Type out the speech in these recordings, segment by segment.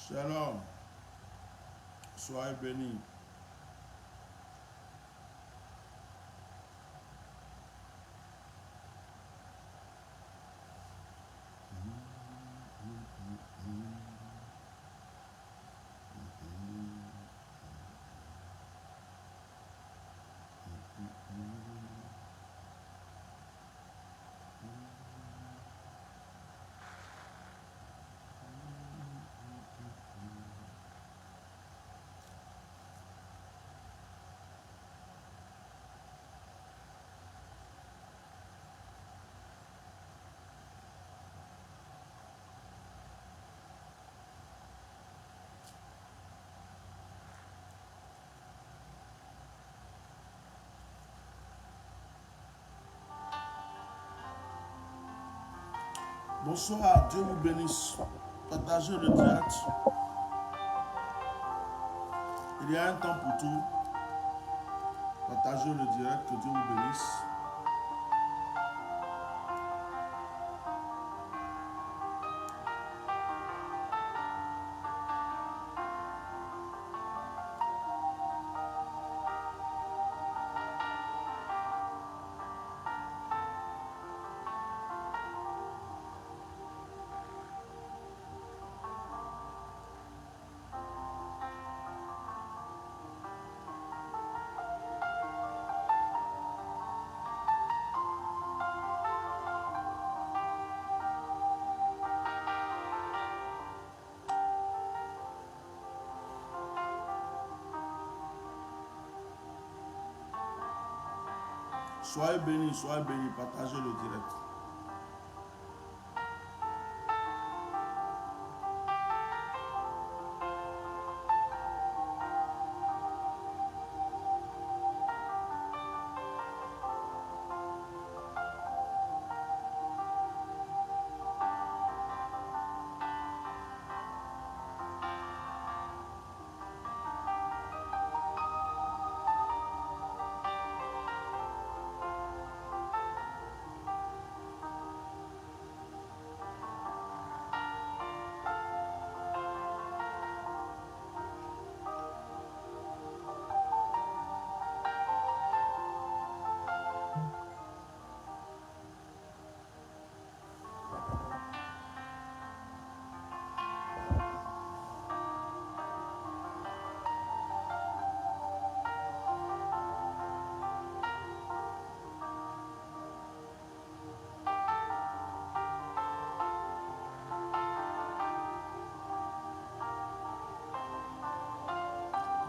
Shalom, soyez bénis. Bonsoir, Dieu vous bénisse. Partagez le direct. Il y a un temps pour tout. Partagez le direct, que Dieu vous bénisse. Soyez bénis, partagez le direct.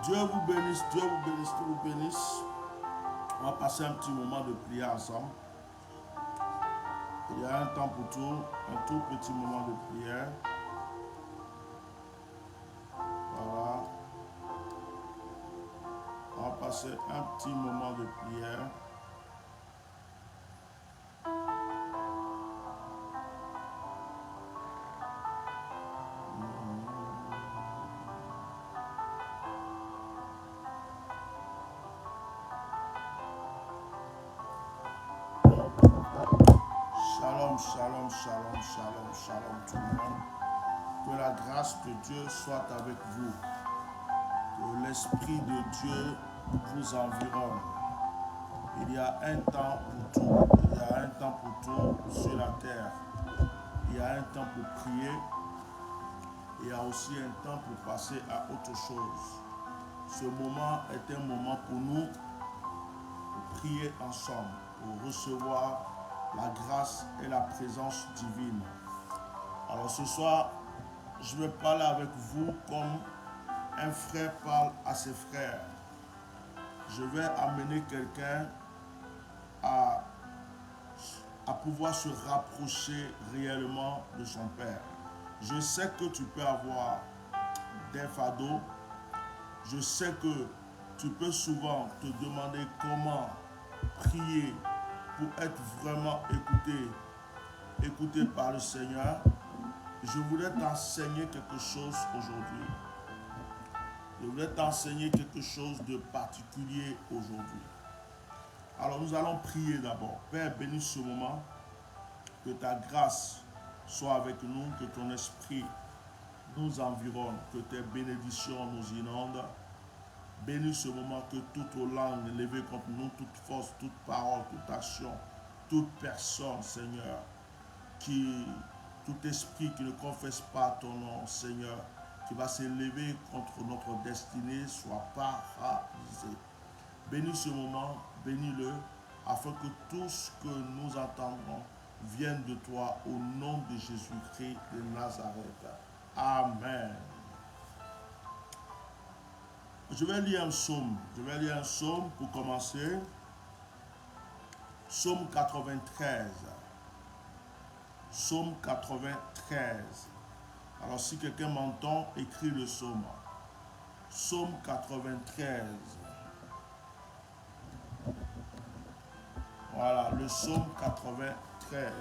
Dieu vous bénisse, Dieu vous bénisse, Dieu vous bénisse. On va passer un petit moment de prière ensemble. Il y a un temps pour tout, un tout petit moment de prière. Voilà. On va passer un petit moment de prière. Shalom, shalom, shalom, shalom tout le monde. Que la grâce de Dieu soit avec vous. Que l'Esprit de Dieu vous environne. Il y a un temps pour tout. Il y a un temps pour tout sur la terre. Il y a un temps pour prier. Il y a aussi un temps pour passer à autre chose. Ce moment est un moment pour nous pour prier ensemble, pour recevoir la grâce et la présence divine. Alors ce soir, je vais parler avec vous comme un frère parle à ses frères. Je vais amener quelqu'un à pouvoir se rapprocher réellement de son Père. Je sais que tu peux avoir des fardeaux. Je sais que tu peux souvent te demander comment prier pour être vraiment écouté par le Seigneur. Je voulais t'enseigner quelque chose aujourd'hui. Je voulais t'enseigner quelque chose de particulier aujourd'hui. Alors nous allons prier d'abord. Père, bénis ce moment. Que ta grâce soit avec nous, que ton esprit nous environne, que tes bénédictions nous inondent. Bénis ce moment, que toute langue levée contre nous, toute force, toute parole, toute action, toute personne, Seigneur, tout esprit qui ne confesse pas ton nom, Seigneur, qui va s'élever contre notre destinée, soit paralysé. Bénis ce moment, bénis-le, afin que tout ce que nous entendrons vienne de toi, au nom de Jésus-Christ de Nazareth. Amen. Je vais lire un psaume. Je vais lire un psaume pour commencer. Psaume 93. Psaume 93. Alors si quelqu'un m'entend, écris le psaume. Psaume 93. Voilà, le psaume 93.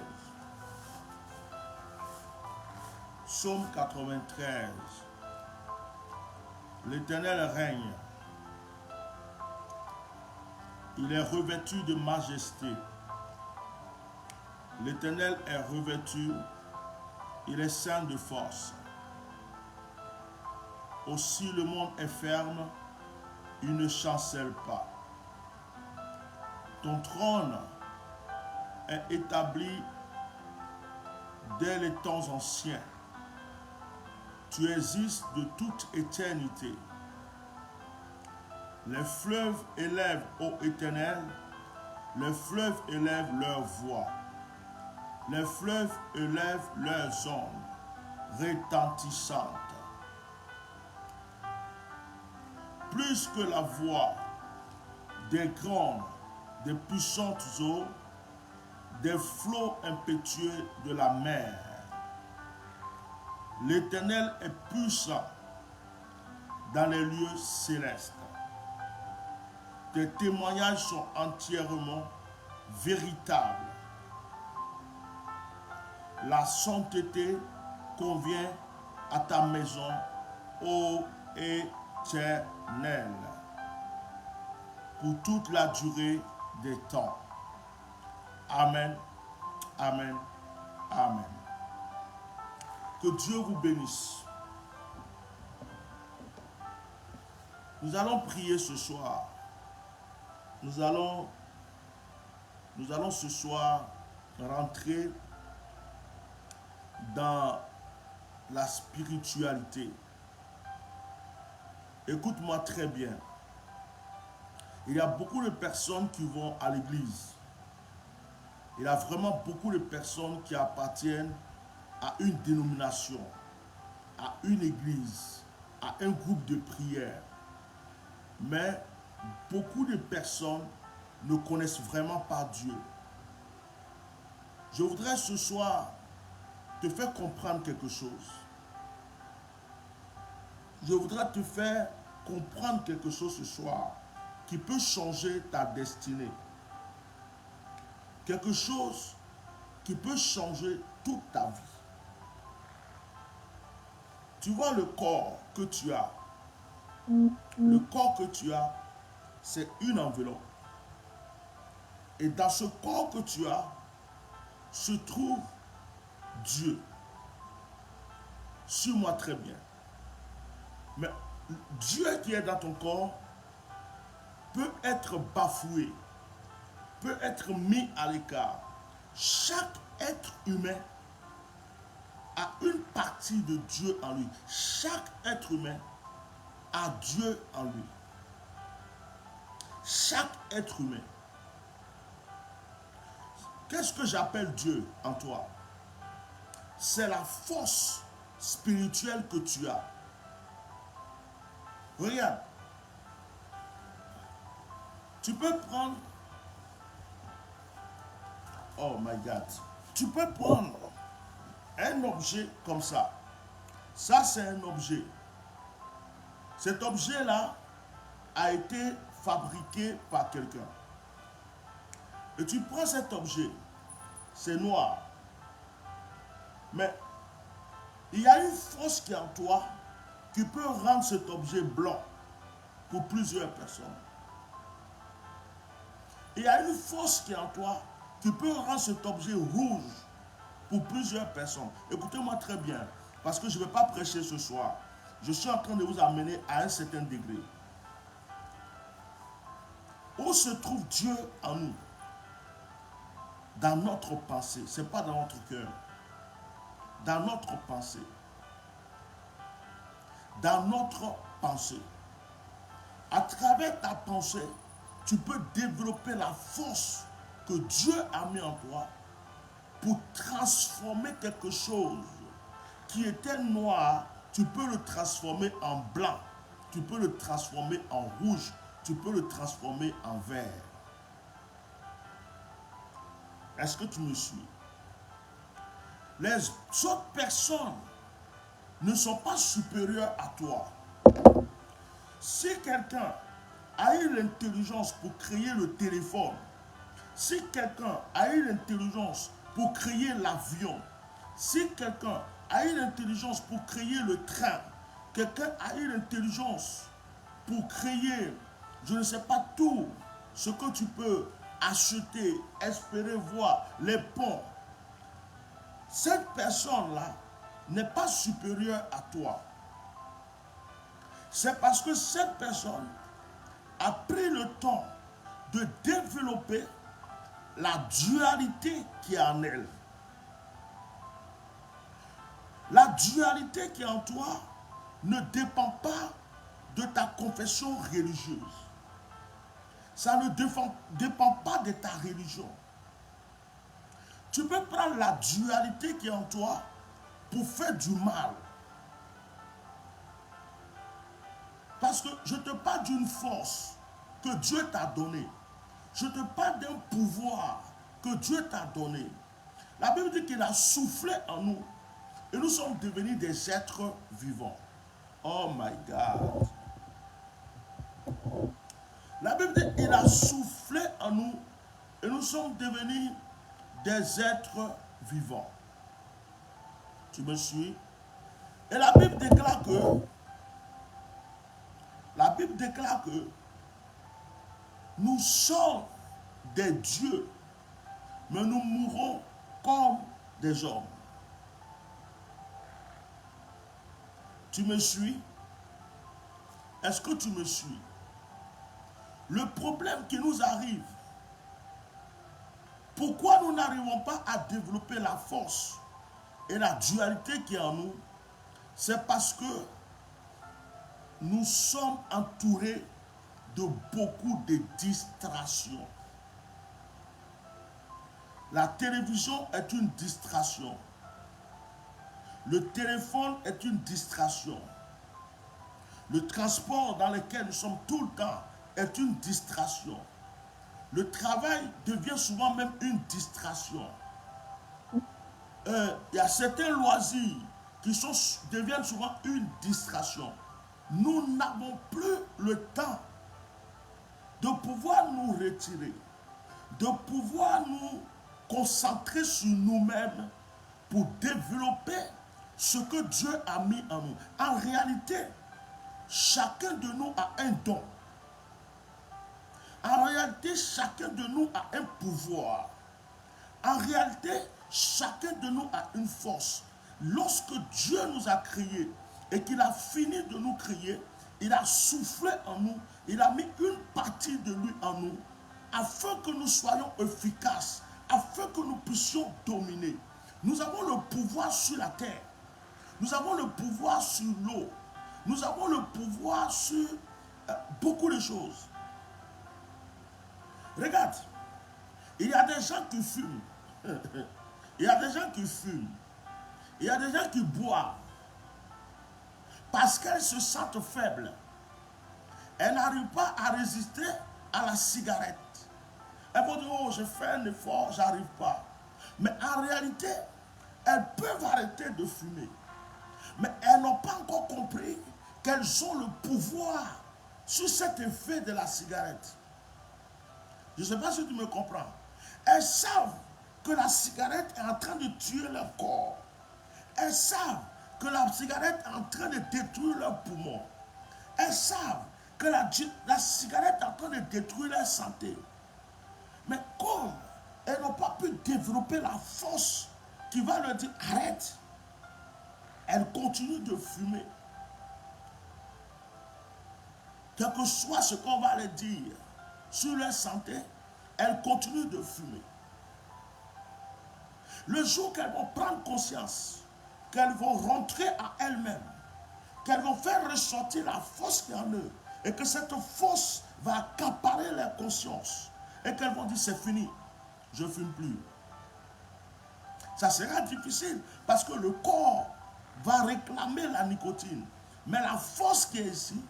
Psaume 93. L'Éternel règne. Il est revêtu de majesté. L'Éternel est revêtu. Il est saint de force. Aussi le monde est ferme. Il ne chancelle pas. Ton trône est établi dès les temps anciens. Tu existes de toute éternité. Les fleuves élèvent, ô Éternel, les fleuves élèvent leur voix. Les fleuves élèvent leurs ondes retentissantes. Plus que la voix des grandes, des puissantes eaux, des flots impétueux de la mer. L'Éternel est puissant dans les lieux célestes. Tes témoignages sont entièrement véritables. La sainteté convient à ta maison, ô Éternel, pour toute la durée des temps. Amen, amen, amen. Que Dieu vous bénisse. Nous allons prier ce soir. Nous allons ce soir rentrer dans la spiritualité. Écoute-moi très bien. Il y a beaucoup de personnes qui vont à l'église. Il y a vraiment beaucoup de personnes qui appartiennent à une dénomination, à une église, à un groupe de prière. Mais beaucoup de personnes ne connaissent vraiment pas Dieu. Je voudrais ce soir te faire comprendre quelque chose. Je voudrais te faire comprendre quelque chose ce soir qui peut changer ta destinée. Quelque chose qui peut changer toute ta vie. Tu vois le corps que tu as. Le corps que tu as, c'est une enveloppe. Et dans ce corps que tu as, se trouve Dieu. Suis-moi très bien. Mais Dieu qui est dans ton corps peut être bafoué, peut être mis à l'écart. Chaque être humain a une partie de Dieu en lui. Chaque être humain a Dieu en lui. Chaque être humain. Qu'est-ce que j'appelle Dieu en toi? C'est la force spirituelle que tu as. Regarde. Tu peux prendre... Oh my God. Tu peux prendre un objet comme ça. Ça, c'est un objet. Cet objet-là a été fabriqué par quelqu'un. Et tu prends cet objet. C'est noir. Mais il y a une force qui est en toi qui peut rendre cet objet blanc pour plusieurs personnes. Il y a une force qui est en toi qui peut rendre cet objet rouge pour plusieurs personnes. Écoutez-moi très bien. Parce que je ne vais pas prêcher ce soir. Je suis en train de vous amener à un certain degré. Où se trouve Dieu en nous? Dans notre pensée. Ce n'est pas dans notre cœur. Dans notre pensée. Dans notre pensée. À travers ta pensée, tu peux développer la force que Dieu a mis en toi pour transformer quelque chose qui était noir. Tu peux le transformer en blanc. Tu peux le transformer en rouge. Tu peux le transformer en vert. Est-ce que tu me suis? Les autres personnes ne sont pas supérieures à toi. Si quelqu'un a eu l'intelligence pour créer le téléphone, si quelqu'un a eu l'intelligence pour créer l'avion, si quelqu'un a eu l'intelligence pour créer le train, quelqu'un a eu l'intelligence pour créer, je ne sais pas, tout ce que tu peux acheter, espérer voir, les ponts, cette personne-là n'est pas supérieure à toi. C'est parce que cette personne a pris le temps de développer la dualité qui est en elle. La dualité qui est en toi ne dépend pas de ta confession religieuse. Ça ne dépend pas de ta religion. Tu peux prendre la dualité qui est en toi pour faire du mal. Parce que je te parle d'une force que Dieu t'a donnée. Je te parle d'un pouvoir que Dieu t'a donné. La Bible dit qu'il a soufflé en nous et nous sommes devenus des êtres vivants. Oh my God. La Bible dit qu'il a soufflé en nous et nous sommes devenus des êtres vivants. Tu me suis? Et la Bible déclare que nous sommes des dieux, mais nous mourrons comme des hommes. Tu me suis? Est-ce que tu me suis? Le problème qui nous arrive, pourquoi nous n'arrivons pas à développer la force et la dualité qui est en nous, c'est parce que nous sommes entourés de beaucoup de distractions. La télévision est une distraction. Le téléphone est une distraction. Le transport dans lequel nous sommes tout le temps est une distraction. Le travail devient souvent même une distraction. Il y a certains loisirs qui deviennent souvent une distraction. Nous n'avons plus le temps de pouvoir nous retirer, de pouvoir nous concentrer sur nous-mêmes pour développer ce que Dieu a mis en nous. En réalité, chacun de nous a un don. En réalité, chacun de nous a un pouvoir. En réalité, chacun de nous a une force. Lorsque Dieu nous a créés et qu'il a fini de nous créer, il a soufflé en nous, il a mis une partie de lui en nous, afin que nous soyons efficaces, afin que nous puissions dominer. Nous avons le pouvoir sur la terre. Nous avons le pouvoir sur l'eau. Nous avons le pouvoir sur beaucoup de choses. Regarde, il y a des gens qui fument. Il y a des gens qui fument. Il y a des gens qui boivent. Parce qu'elles se sentent faibles. Elles n'arrivent pas à résister à la cigarette. Elles vont dire, oh, je fais un effort, j'arrive pas. Mais en réalité, elles peuvent arrêter de fumer. Mais elles n'ont pas encore compris qu'elles ont le pouvoir sur cet effet de la cigarette. Je ne sais pas si tu me comprends. Elles savent que la cigarette est en train de tuer leur corps. Elles savent que la cigarette est en train de détruire leurs poumons. Elles savent que la cigarette est en train de détruire leur santé. Mais comme elles n'ont pas pu développer la force qui va leur dire arrête, elles elles continuent de fumer. Quel que soit ce qu'on va leur dire sur leur santé, elles continuent de fumer. Le jour qu'elles vont prendre conscience, qu'elles vont rentrer à elles-mêmes, qu'elles vont faire ressortir la force qui est en eux, et que cette force va accaparer leur conscience, et qu'elles vont dire c'est fini, je ne fume plus. Ça sera difficile parce que le corps va réclamer la nicotine, mais la force qui est ici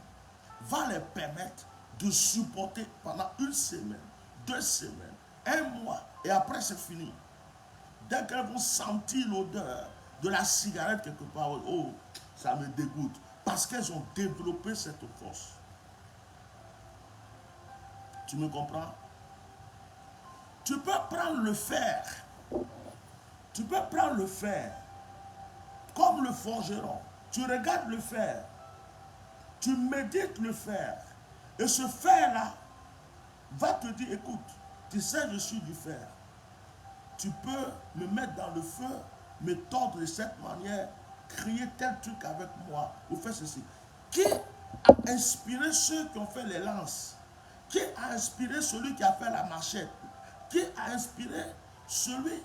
va leur permettre de supporter pendant 1 semaine, 2 semaines, 1 mois, et après c'est fini. Dès qu'elles vont sentir l'odeur de la cigarette quelque part, oh, ça me dégoûte. Parce qu'elles ont développé cette force. Tu me comprends? Tu peux prendre le fer. Tu peux prendre le fer comme le forgeron. Tu regardes le fer. Tu médites le fer. Et ce fer-là va te dire, écoute, tu sais, je suis du fer. Tu peux me mettre dans le feu, me tordre de cette manière, crier tel truc avec moi, ou faire ceci. Qui a inspiré ceux qui ont fait les lances? Qui a inspiré celui qui a fait la machette? Qui a inspiré celui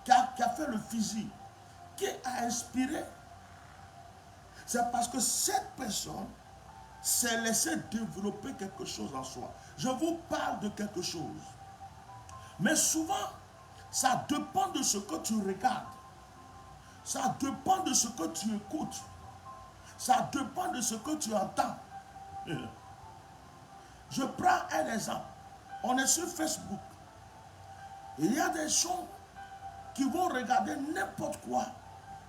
qui a fait le fusil? Qui a inspiré? C'est parce que cette personne s'est laissée développer quelque chose en soi. Je vous parle de quelque chose. Mais souvent, ça dépend de ce que tu regardes. Ça dépend de ce que tu écoutes. Ça dépend de ce que tu entends. Je prends un exemple. On est sur Facebook. Il y a des gens qui vont regarder n'importe quoi,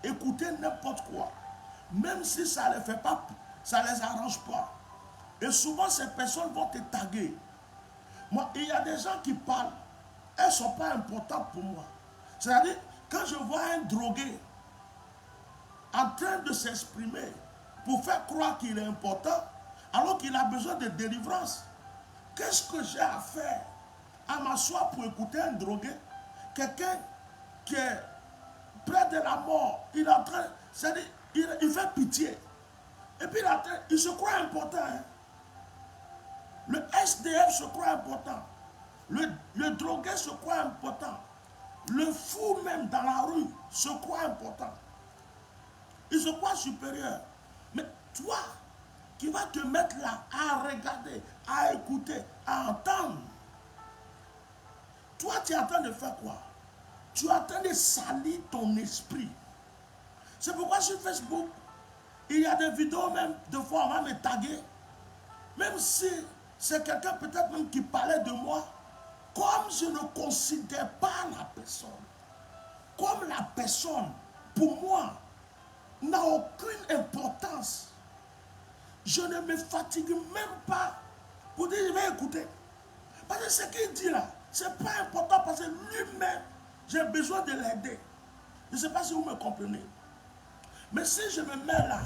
écouter n'importe quoi, même si ça ne les fait pas, ça ne les arrange pas. Et souvent, ces personnes vont te taguer. Moi, il y a des gens qui parlent, elles ne sont pas importantes pour moi. C'est-à-dire, quand je vois un drogué en train de s'exprimer pour faire croire qu'il est important, alors qu'il a besoin de délivrance, qu'est-ce que j'ai à faire à m'asseoir pour écouter un drogué? Quelqu'un qui est près de la mort, il est en train, c'est-à-dire, il fait pitié. Et puis il se croit important. Hein? Le SDF se croit important. Le drogué se croit important. Le fou même dans la rue se croit important. Il se croit supérieur. Mais toi, qui vas te mettre là à regarder, à écouter, à entendre, toi tu es en train de faire quoi? Tu es en train de salir ton esprit. C'est pourquoi sur Facebook, il y a des vidéos même, de fois on va me taguer. Même si c'est quelqu'un peut-être même qui parlait de moi, comme je ne considère pas la personne, comme la personne, pour moi, n'a aucune importance, je ne me fatigue même pas pour dire je vais écouter. Parce que ce qu'il dit là, ce n'est pas important parce que lui-même, j'ai besoin de l'aider. Je ne sais pas si vous me comprenez. Mais si je me mets là,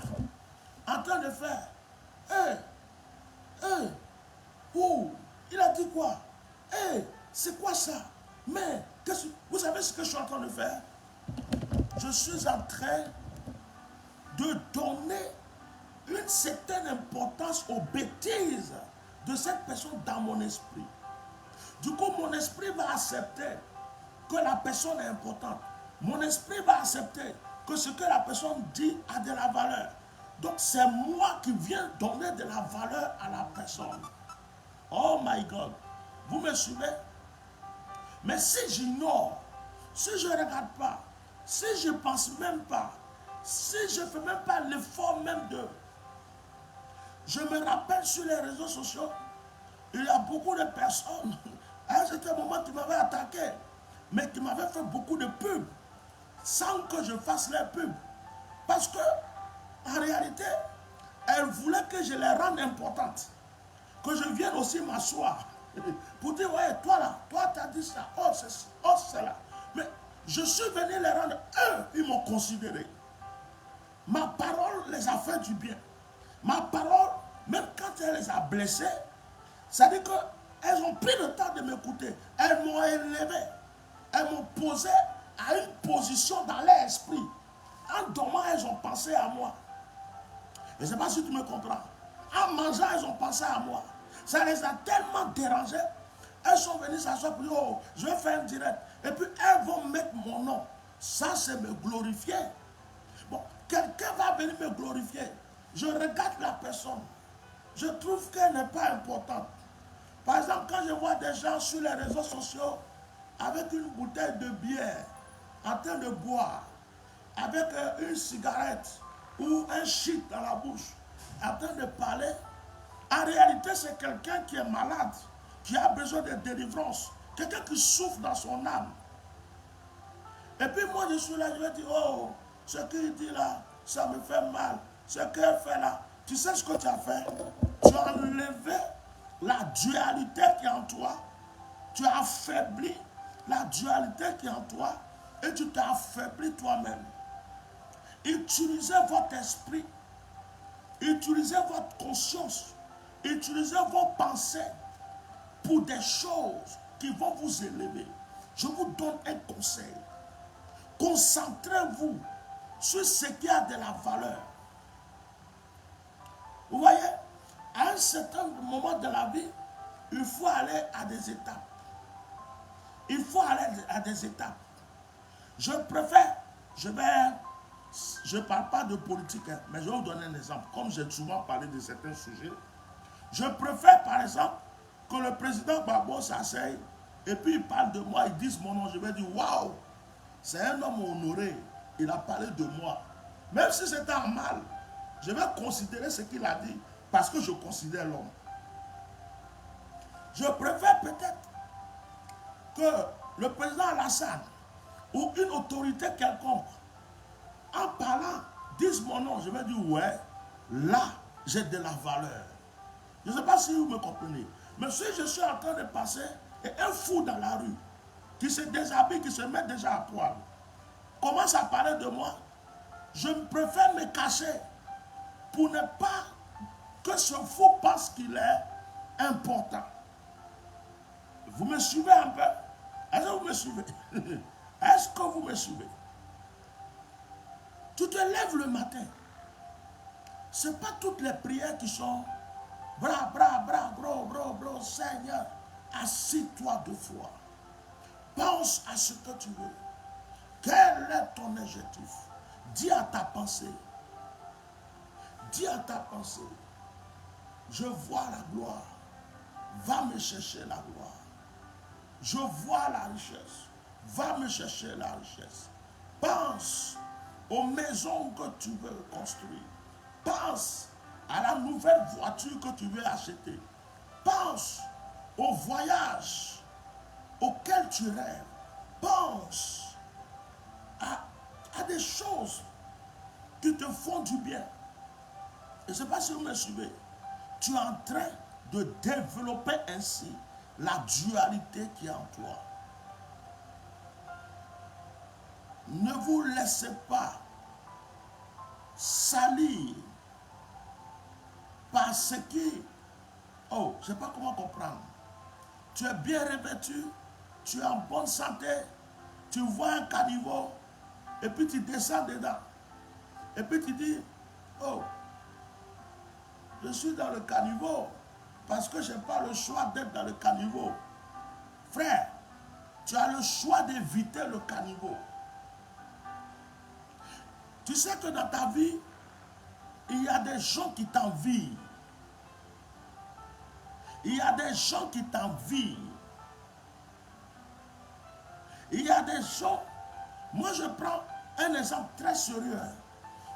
en train de faire, il a dit quoi? C'est quoi ça? Mais, vous savez ce que je suis en train de faire? Je suis en train de donner une certaine importance aux bêtises de cette personne dans mon esprit. Du coup, mon esprit va accepter que la personne est importante. Mon esprit va accepter que ce que la personne dit a de la valeur. Donc, c'est moi qui viens donner de la valeur à la personne. Oh my God. Vous me suivez? Mais si j'ignore, si je ne regarde pas, si je ne pense même pas, si je ne fais même pas l'effort même de... Je me rappelle sur les réseaux sociaux, il y a beaucoup de personnes, à un certain moment, qui m'avaient attaqué, mais qui m'avaient fait beaucoup de pubs, sans que je fasse les pubs. Parce que, en réalité, elles voulaient que je les rende importantes. Que je vienne aussi m'asseoir. Pour dire, ouais, toi là, toi tu as dit ça, oh c'est oh, cela. Mais je suis venu les rendre, eux, ils m'ont considéré. Ma parole les a fait du bien. Ma parole, même quand elle les a blessés, ça veut dire qu'elles ont pris le temps de m'écouter. Elles m'ont élevé. Elles m'ont posé à une position dans leur esprit En dormant, elles ont pensé à moi. Je ne sais pas si tu me comprends. En mangeant, elles ont pensé à moi. Ça les a tellement dérangées. Elles sont venues s'asseoir pour dire, oh, je vais faire un direct. Et puis elles vont mettre mon nom. Ça, c'est me glorifier. Bon, quelqu'un va venir me glorifier. Je regarde la personne. Je trouve qu'elle n'est pas importante. Par exemple, quand je vois des gens sur les réseaux sociaux avec une bouteille de bière, en train de boire, avec une cigarette ou un shit dans la bouche, en train de parler, en réalité, c'est quelqu'un qui est malade, qui a besoin de délivrance, quelqu'un qui souffre dans son âme. Et puis moi, je suis là, je vais dire, oh, ce qu'il dit là, ça me fait mal. Ce qu'elle fait là, tu sais ce que tu as fait? Tu as enlevé la dualité qui est en toi. Tu as affaibli la dualité qui est en toi et tu t'es affaibli toi-même. Utilisez votre esprit, utilisez votre conscience, utilisez vos pensées pour des choses qui vont vous élever. Je vous donne un conseil. Concentrez-vous sur ce qui a de la valeur. Vous voyez, à un certain moment de la vie, il faut aller à des étapes. Il faut aller à des étapes. Je préfère, je ne parle pas de politique, hein, mais je vais vous donner un exemple. Comme j'ai souvent parlé de certains sujets, je préfère par exemple que le président Gbagbo s'asseye et puis il parle de moi, il dise mon nom, je vais dire waouh, c'est un homme honoré, il a parlé de moi. Même si c'était en mal, je vais considérer ce qu'il a dit parce que je considère l'homme. Je préfère peut-être que le président Alassane ou une autorité quelconque, en parlant, dise mon nom, je vais dire ouais, là, j'ai de la valeur. Je ne sais pas si vous me comprenez. Mais si je suis en train de passer et un fou dans la rue, qui se déshabille, qui se met déjà à poil, commence à parler de moi, je préfère me cacher pour ne pas que ce fou pense qu'il est important. Vous me suivez un peu? Est-ce que vous me suivez? Est-ce que vous me suivez? Tu te lèves le matin. Ce n'est pas toutes les prières qui sont bra, bra, bra, bro, Seigneur, assis-toi 2 fois. Pense à ce que tu veux. Quel est ton objectif? Dis à ta pensée. Dis à ta pensée. Je vois la gloire. Va me chercher la gloire. Je vois la richesse. Va me chercher la richesse. Pense aux maisons que tu veux construire. Pense à la nouvelle voiture que tu veux acheter. Pense au voyage auquel tu rêves. Pense à des choses qui te font du bien. Je ne sais pas si vous me suivez. Tu es en train de développer ainsi la dualité qui est en toi. Ne vous laissez pas salir par ce qui... Oh, je ne sais pas comment comprendre. Tu es bien revêtu, tu es en bonne santé, tu vois un caniveau, et puis tu descends dedans. Et puis tu dis, oh, je suis dans le caniveau parce que je n'ai pas le choix d'être dans le caniveau. Frère, tu as le choix d'éviter le caniveau. Tu sais que dans ta vie, il y a des gens qui t'envient. Il y a des gens qui t'envient. Il y a des gens, moi je prends un exemple très sérieux.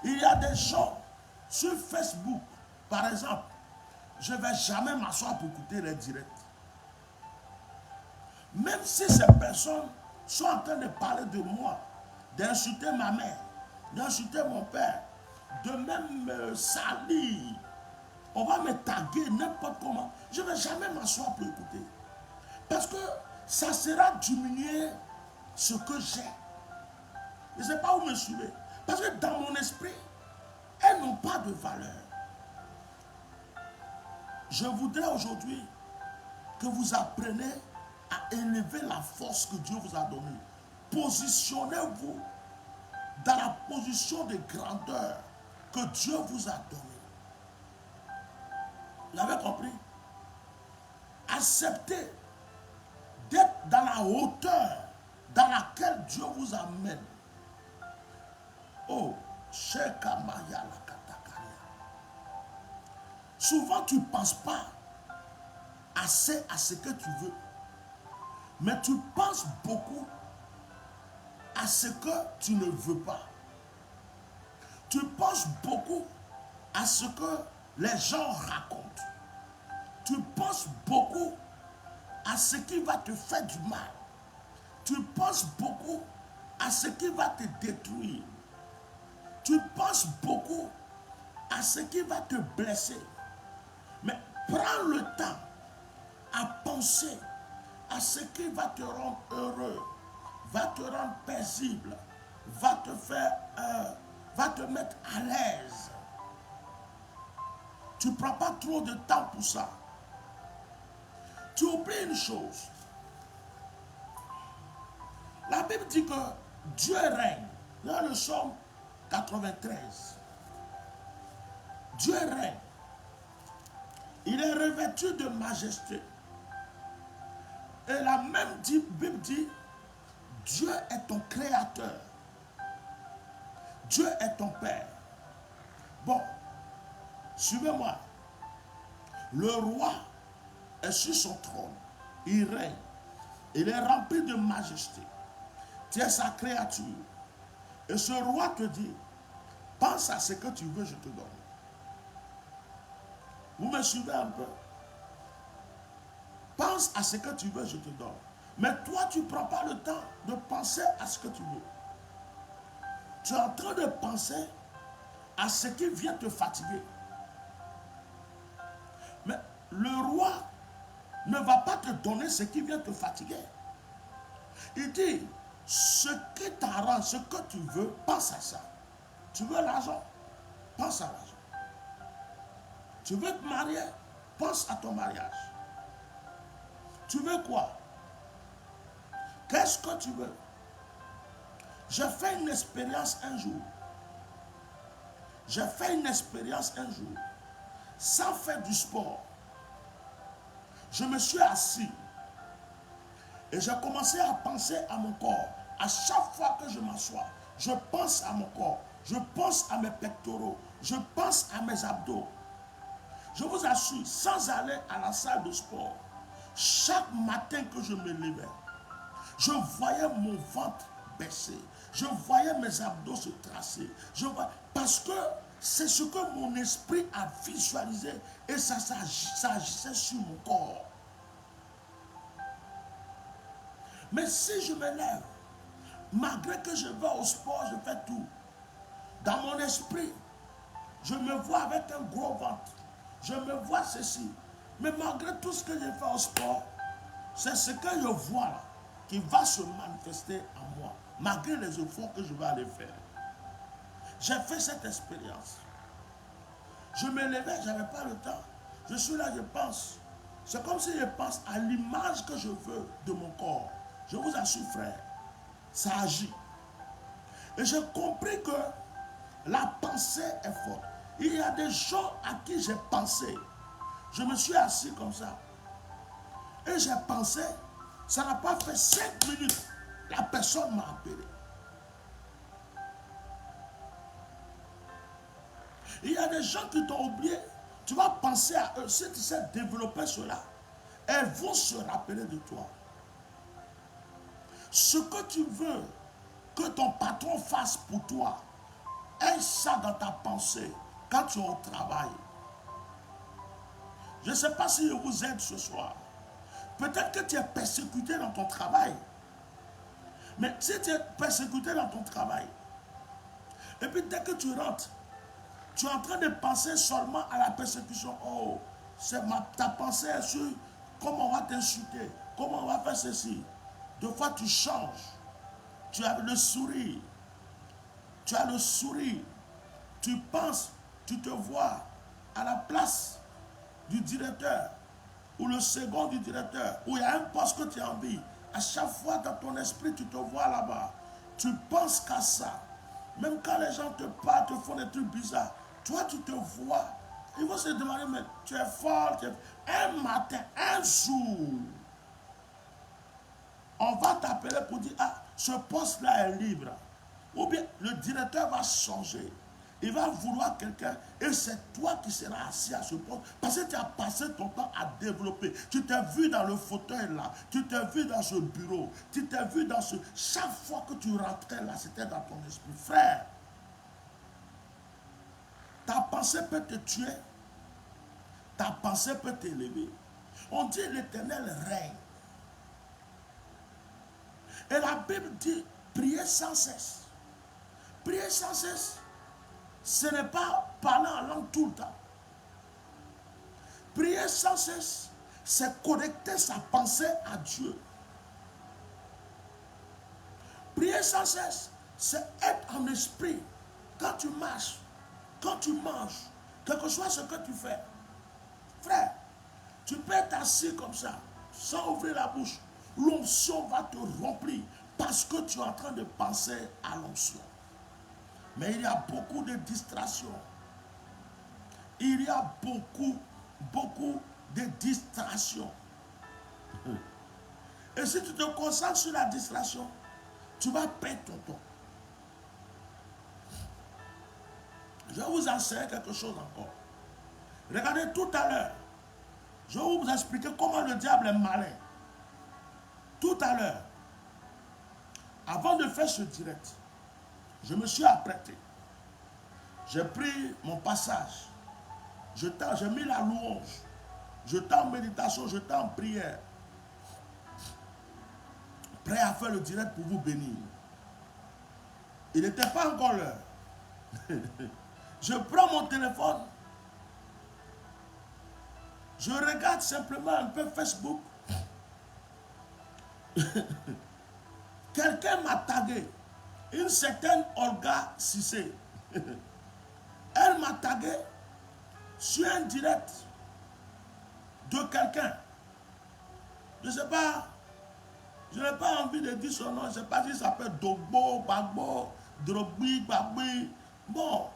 Il y a des gens sur Facebook, par exemple, je ne vais jamais m'asseoir pour écouter les directs. Même si ces personnes sont en train de parler de moi, d'insulter ma mère, d'insulter mon père, de même me salir, on va me taguer n'importe comment, je ne vais jamais m'asseoir pour écouter. Parce que ça sera diminuer ce que j'ai. Je ne sais pas où me suivez. Parce que dans mon esprit, elles n'ont pas de valeur. Je voudrais aujourd'hui que vous appreniez à élever la force que Dieu vous a donnée. Positionnez-vous dans la position de grandeur que Dieu vous a donnée. Vous avez compris? Acceptez d'être dans la hauteur dans laquelle Dieu vous amène. Oh, Shekamaya la Katakaria. Souvent, tu ne penses pas assez à ce que tu veux, mais tu penses beaucoup à ce que tu ne veux pas. Tu penses beaucoup à ce que les gens racontent. Tu penses beaucoup à ce qui va te faire du mal. Tu penses beaucoup à ce qui va te détruire. Tu penses beaucoup à ce qui va te blesser. Mais prends le temps à penser à ce qui va te rendre heureux, va te rendre paisible, va te faire, va te mettre à l'aise. Tu ne prends pas trop de temps pour ça. Tu oublies une chose. La Bible dit que Dieu règne. Dans le psaume 93. Dieu règne. Il est revêtu de majesté. Et la même Bible dit, Dieu est ton créateur. Dieu est ton Père. Bon, suivez-moi. Le roi est sur son trône. Il règne. Il est rempli de majesté. Tu es sa créature. Et ce roi te dit, pense à ce que tu veux, je te donne. Vous me suivez un peu? Pense à ce que tu veux, je te donne. Mais toi, tu ne prends pas le temps de penser à ce que tu veux. Tu es en train de penser à ce qui vient te fatiguer. Mais le roi ne va pas te donner ce qui vient te fatiguer. Il dit, ce qui t'arrange, ce que tu veux, pense à ça. Tu veux l'argent? Pense à l'argent. Tu veux te marier? Pense à ton mariage. Tu veux quoi? Qu'est-ce que tu veux? J'ai fait une expérience un jour. J'ai fait une expérience un jour. Sans faire du sport. Je me suis assis. Et j'ai commencé à penser à mon corps. À chaque fois que je m'assois, je pense à mon corps. Je pense à mes pectoraux. Je pense à mes abdos. Je vous assure, sans aller à la salle de sport, chaque matin que je me levais, je voyais mon ventre baisser. Je voyais mes abdos se tracer. Parce que c'est ce que mon esprit a visualisé et ça agissait sur mon corps. Mais si je me lève, malgré que je vais au sport, je fais tout. Dans mon esprit, je me vois avec un gros ventre. Je me vois ceci. Mais malgré tout ce que je fais au sport, c'est ce que je vois là qui va se manifester en moi. Malgré les efforts que je vais aller faire. J'ai fait cette expérience. Je me levais, je n'avais pas le temps. Je suis là, je pense. C'est comme si je pense à l'image que je veux de mon corps. Je vous assure, frère, ça agit. Et j'ai compris que la pensée est forte. Il y a des gens à qui j'ai pensé. Je me suis assis comme ça. Et j'ai pensé, ça n'a pas fait 5 minutes. La personne m'a appelé. Il y a des gens qui t'ont oublié. Tu vas penser à eux. Si tu sais développer cela, elles vont se rappeler de toi. Ce que tu veux que ton patron fasse pour toi, aie ça dans ta pensée quand tu es au travail. Je ne sais pas si je vous aide ce soir. Peut-être que tu es persécuté dans ton travail. Mais si tu es persécuté dans ton travail, et puis dès que tu rentres, tu es en train de penser seulement à la persécution. Oh, ta pensée est sur comment on va t'insulter, comment on va faire ceci. Deux fois tu changes. Tu as le sourire. Tu as le sourire. Tu penses, tu te vois à la place du directeur ou le second du directeur, où il y a un poste que tu as envie. À chaque fois dans ton esprit, tu te vois là-bas. Tu penses qu'à ça. Même quand les gens te parlent, te font des trucs bizarres, toi tu te vois. Ils vont se demander, mais tu es fort. Un matin, un jour, on va t'appeler pour dire, ah, ce poste-là est libre. Ou bien le directeur va changer. Il va vouloir quelqu'un et c'est toi qui seras assis à ce poste parce que tu as passé ton temps à développer. Tu t'es vu dans le fauteuil là, tu t'es vu dans ce bureau, tu t'es vu dans ce... Chaque fois que tu rentrais là, c'était dans ton esprit. Frère, ta pensée peut te tuer, ta pensée peut t'élever. On dit l'Éternel règne. Et la Bible dit, priez sans cesse. Prier sans cesse, ce n'est pas parler en langue tout le temps. Prier sans cesse, c'est connecter sa pensée à Dieu. Prier sans cesse, c'est être en esprit. Quand tu marches, quand tu manges, quel que soit ce que tu fais. Frère, tu peux être assis comme ça, sans ouvrir la bouche. L'onction va te remplir parce que tu es en train de penser à l'onction. Mais il y a beaucoup de distractions. Il y a beaucoup de distractions. Et si tu te concentres sur la distraction, tu vas perdre ton temps. Je vais vous enseigner quelque chose encore. Regardez tout à l'heure. Je vais vous expliquer comment le diable est malin. Tout à l'heure, avant de faire ce direct, je me suis apprêté. J'ai pris mon passage. J'ai mis la louange. J'étais en méditation, j'étais en prière. Prêt à faire le direct pour vous bénir. Il n'était pas encore l'heure. Je prends mon téléphone. Je regarde simplement un peu Facebook. Quelqu'un m'a tagué. Une certaine Olga Cissé. Elle m'a tagué sur un direct de quelqu'un. Je ne sais pas, je n'ai pas envie de dire son nom, je ne sais pas s'il s'appelle Dogbo, Bagbo, Drogbi, Bagbi. Bon.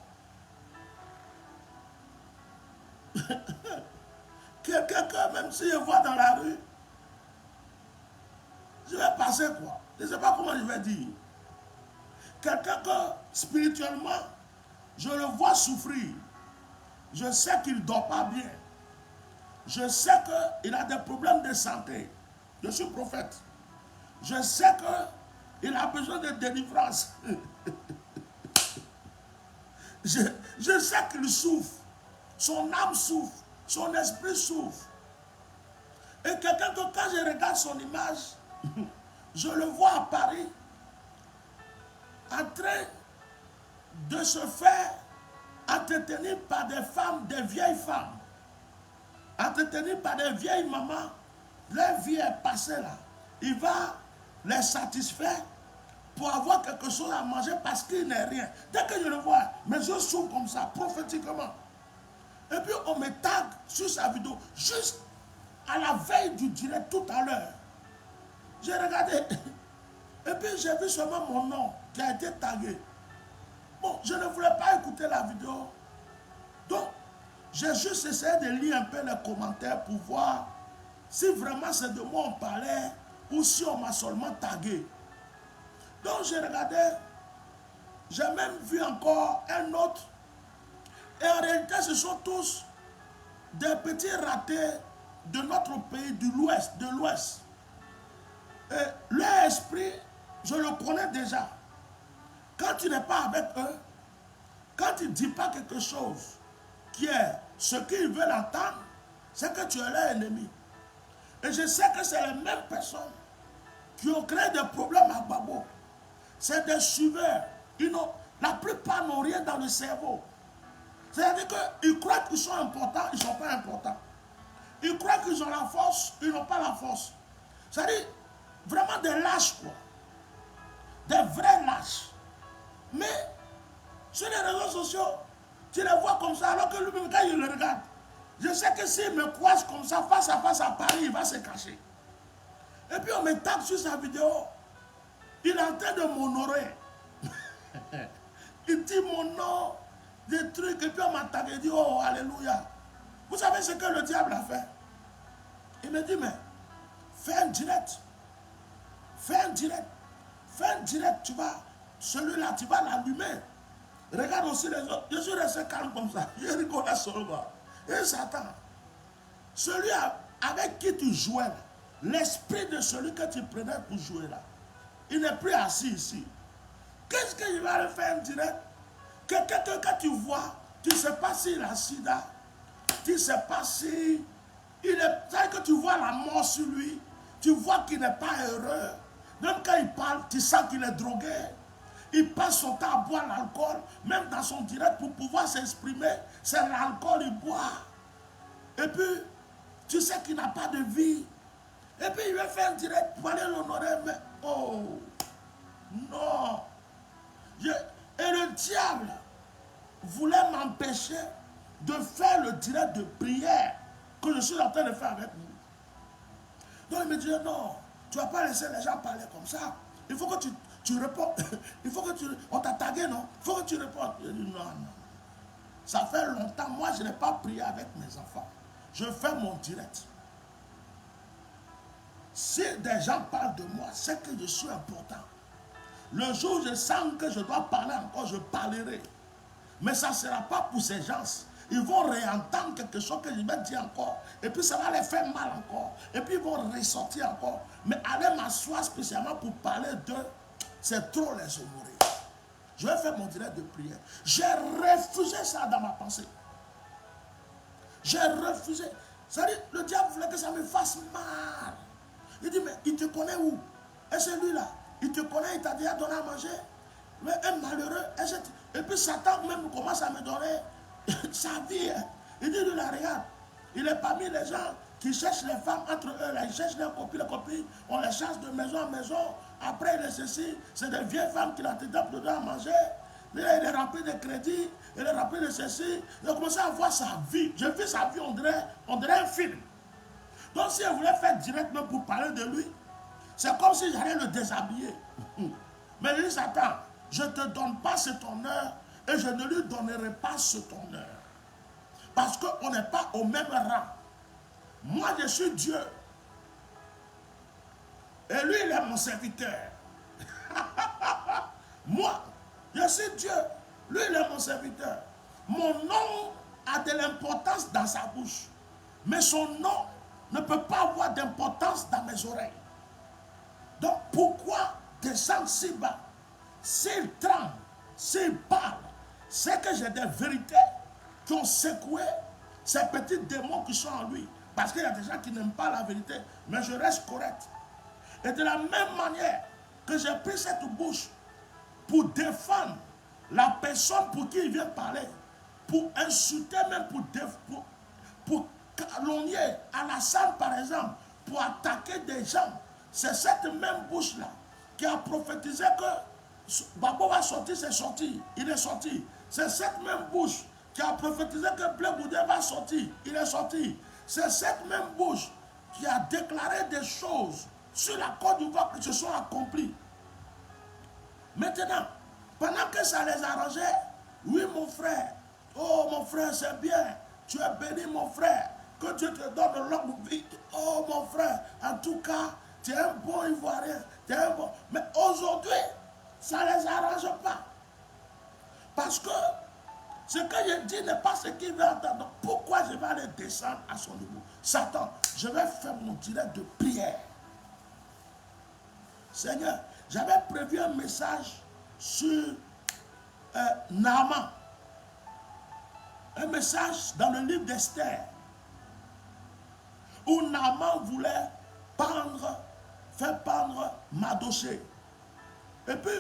Quelqu'un que même si je vois dans la rue, je vais passer quoi. Je ne sais pas comment je vais dire. Quelqu'un que spirituellement, je le vois souffrir. Je sais qu'il ne dort pas bien. Je sais qu'il a des problèmes de santé. Je suis prophète. Je sais qu'il a besoin de délivrance. Je sais qu'il souffre. Son âme souffre. Son esprit souffre. Et quelqu'un que quand je regarde son image, je le vois à Paris en train de se faire entretenir par des femmes, des vieilles femmes. Entretenir par des vieilles mamans. Leur vie est passée là. Il va les satisfaire pour avoir quelque chose à manger parce qu'il n'est rien. Dès que je le vois, mes yeux s'ouvrent comme ça, prophétiquement. Et puis on me tag sur sa vidéo, juste à la veille du direct tout à l'heure. J'ai regardé, et puis j'ai vu seulement mon nom qui a été tagué. Bon, je ne voulais pas écouter la vidéo. Donc, j'ai juste essayé de lire un peu les commentaires pour voir si vraiment c'est de moi on parlait ou si on m'a seulement tagué. Donc, j'ai regardé, j'ai même vu encore un autre. Et en réalité, ce sont tous des petits ratés de notre pays, de l'Ouest. Et leur esprit, je le connais déjà. Quand tu n'es pas avec eux, quand tu ne dis pas quelque chose qui est ce qu'ils veulent entendre, c'est que tu es leur ennemi. Et je sais que c'est les mêmes personnes qui ont créé des problèmes à Babo. C'est des suiveurs. La plupart n'ont rien dans le cerveau. C'est-à-dire qu'ils croient qu'ils sont importants, ils ne sont pas importants. Ils croient qu'ils ont la force, ils n'ont pas la force. C'est-à-dire vraiment des lâches, quoi. Des vrais lâches. Mais sur les réseaux sociaux, tu les vois comme ça, alors que lui-même, quand il le regarde, je sais que s'il me croise comme ça, face à Paris, il va se cacher. Et puis on me tape sur sa vidéo. Il est en train de m'honorer. Il dit mon nom, des trucs, et puis on m'attaque, il dit, oh, alléluia. Vous savez ce que le diable a fait? Il me dit, mais fais un direct. Fais un direct. Fais un direct, tu vas, celui-là, tu vas l'allumer. Regarde aussi les autres. Je suis resté calme comme ça. Je rigolais seulement. Et Satan, celui avec qui tu jouais, l'esprit de celui que tu prenais pour jouer là, il n'est plus assis ici. Qu'est-ce qu'il va faire en direct? Quelqu'un que tu vois, tu ne sais pas s'il a sida, tu ne sais pas si il est. C'est que tu vois la mort sur lui, tu vois qu'il n'est pas heureux. Même quand il parle, tu sens qu'il est drogué. Il passe son temps à boire l'alcool, même dans son direct, pour pouvoir s'exprimer. C'est l'alcool, il boit. Et puis, tu sais qu'il n'a pas de vie. Et puis, il veut faire un direct pour aller l'honorer, mais oh, non. Et le diable voulait m'empêcher de faire le direct de prière que je suis en train de faire avec vous. Donc, il me dit, non, tu ne vas pas laisser les gens parler comme ça. Il faut que tu réponds. Il faut que on t'a tagué, non? Il faut que tu répondes. Je dis, non, non. Ça fait longtemps. Moi, je n'ai pas prié avec mes enfants. Je fais mon direct. Si des gens parlent de moi, c'est que je suis important. Le jour où je sens que je dois parler encore, je parlerai. Mais ça ne sera pas pour ces gens. Ils vont réentendre quelque chose que je vais dire encore. Et puis ça va les faire mal encore. Et puis ils vont ressortir encore. Mais aller m'asseoir spécialement pour parler d'eux, c'est trop les honorer. Je vais faire mon direct de prière. J'ai refusé ça dans ma pensée. J'ai refusé. C'est-à-dire, le diable voulait que ça me fasse mal. Il dit, mais il te connaît où? Et c'est lui-là. Il te connaît, il t'a déjà donné à manger. Mais un malheureux. Et puis Satan même commence à me donner sa vie. Il dit, lui, là, regarde. Il est parmi les gens qui cherchent les femmes entre eux. Là, ils cherchent les copines. On les chasse de maison en maison. Après, il est ceci. C'est des vieilles femmes qui l'ont donné à manger. Il est rempli de crédit. Il est rempli de ceci. Il a commencé à voir sa vie. J'ai vu sa vie, on dirait un film. Donc, si elle voulait faire directement pour parler de lui, c'est comme si j'allais le déshabiller. Mais il dit, Satan, je ne te donne pas cet honneur et je ne lui donnerai pas cet honneur. Parce qu'on n'est pas au même rang. Moi, je suis Dieu. Et lui, il est mon serviteur. Moi, je suis Dieu. Lui, il est mon serviteur. Mon nom a de l'importance dans sa bouche. Mais son nom ne peut pas avoir d'importance dans mes oreilles. Donc, pourquoi descendre si bas? S'il tremble, s'il parle, c'est que j'ai des vérités qui ont secoué ces petits démons qui sont en lui. Parce qu'il y a des gens qui n'aiment pas la vérité, mais je reste correct. Et de la même manière que j'ai pris cette bouche pour défendre la personne pour qui il vient parler, pour insulter même, pour calomnier Alassane par exemple, pour attaquer des gens, c'est cette même bouche-là qui a prophétisé que Babo va sortir, c'est sorti, il est sorti. C'est cette même bouche qui a prophétisé que Blé Goudé va sortir, il est sorti. C'est cette même bouche qui a déclaré des choses sur la Côte d'Ivoire qui se sont accomplies. Maintenant, pendant que ça les arrangeait, oui mon frère, oh mon frère c'est bien, tu es béni mon frère, que Dieu te donne longue vie, oh mon frère, en tout cas, tu es un bon Ivoirien, tu es un bon... Mais aujourd'hui, ça ne les arrange pas. Parce que ce que je dis n'est pas ce qu'il veut entendre. Pourquoi je vais aller descendre à son niveau? Satan, je vais faire mon direct de prière. Seigneur, j'avais prévu un message sur Naaman. Un message dans le livre d'Esther. Où Naaman voulait faire pendre Mardochée. Et puis,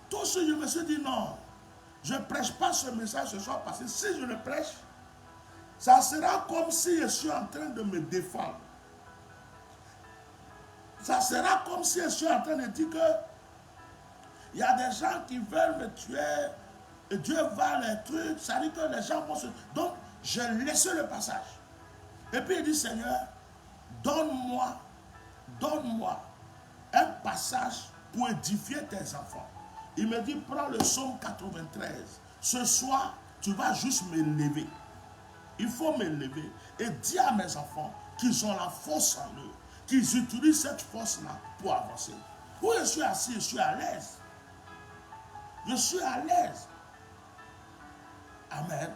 tout ce je me suis dit non, je ne prêche pas ce message ce soir parce que si je le prêche, ça sera comme si je suis en train de me défendre. Ça sera comme si je suis en train de dire que il y a des gens qui veulent me tuer et Dieu va les trucs, ça dit que les gens vont se... Donc, j'ai laissé le passage. Et puis il dit, Seigneur, donne-moi un passage pour édifier tes enfants. Il me dit, prends le psaume 93. Ce soir, tu vas juste me lever. Il faut me lever et dire à mes enfants qu'ils ont la force en eux, qu'ils utilisent cette force-là pour avancer. Où je suis assis, je suis à l'aise. Je suis à l'aise. Amen.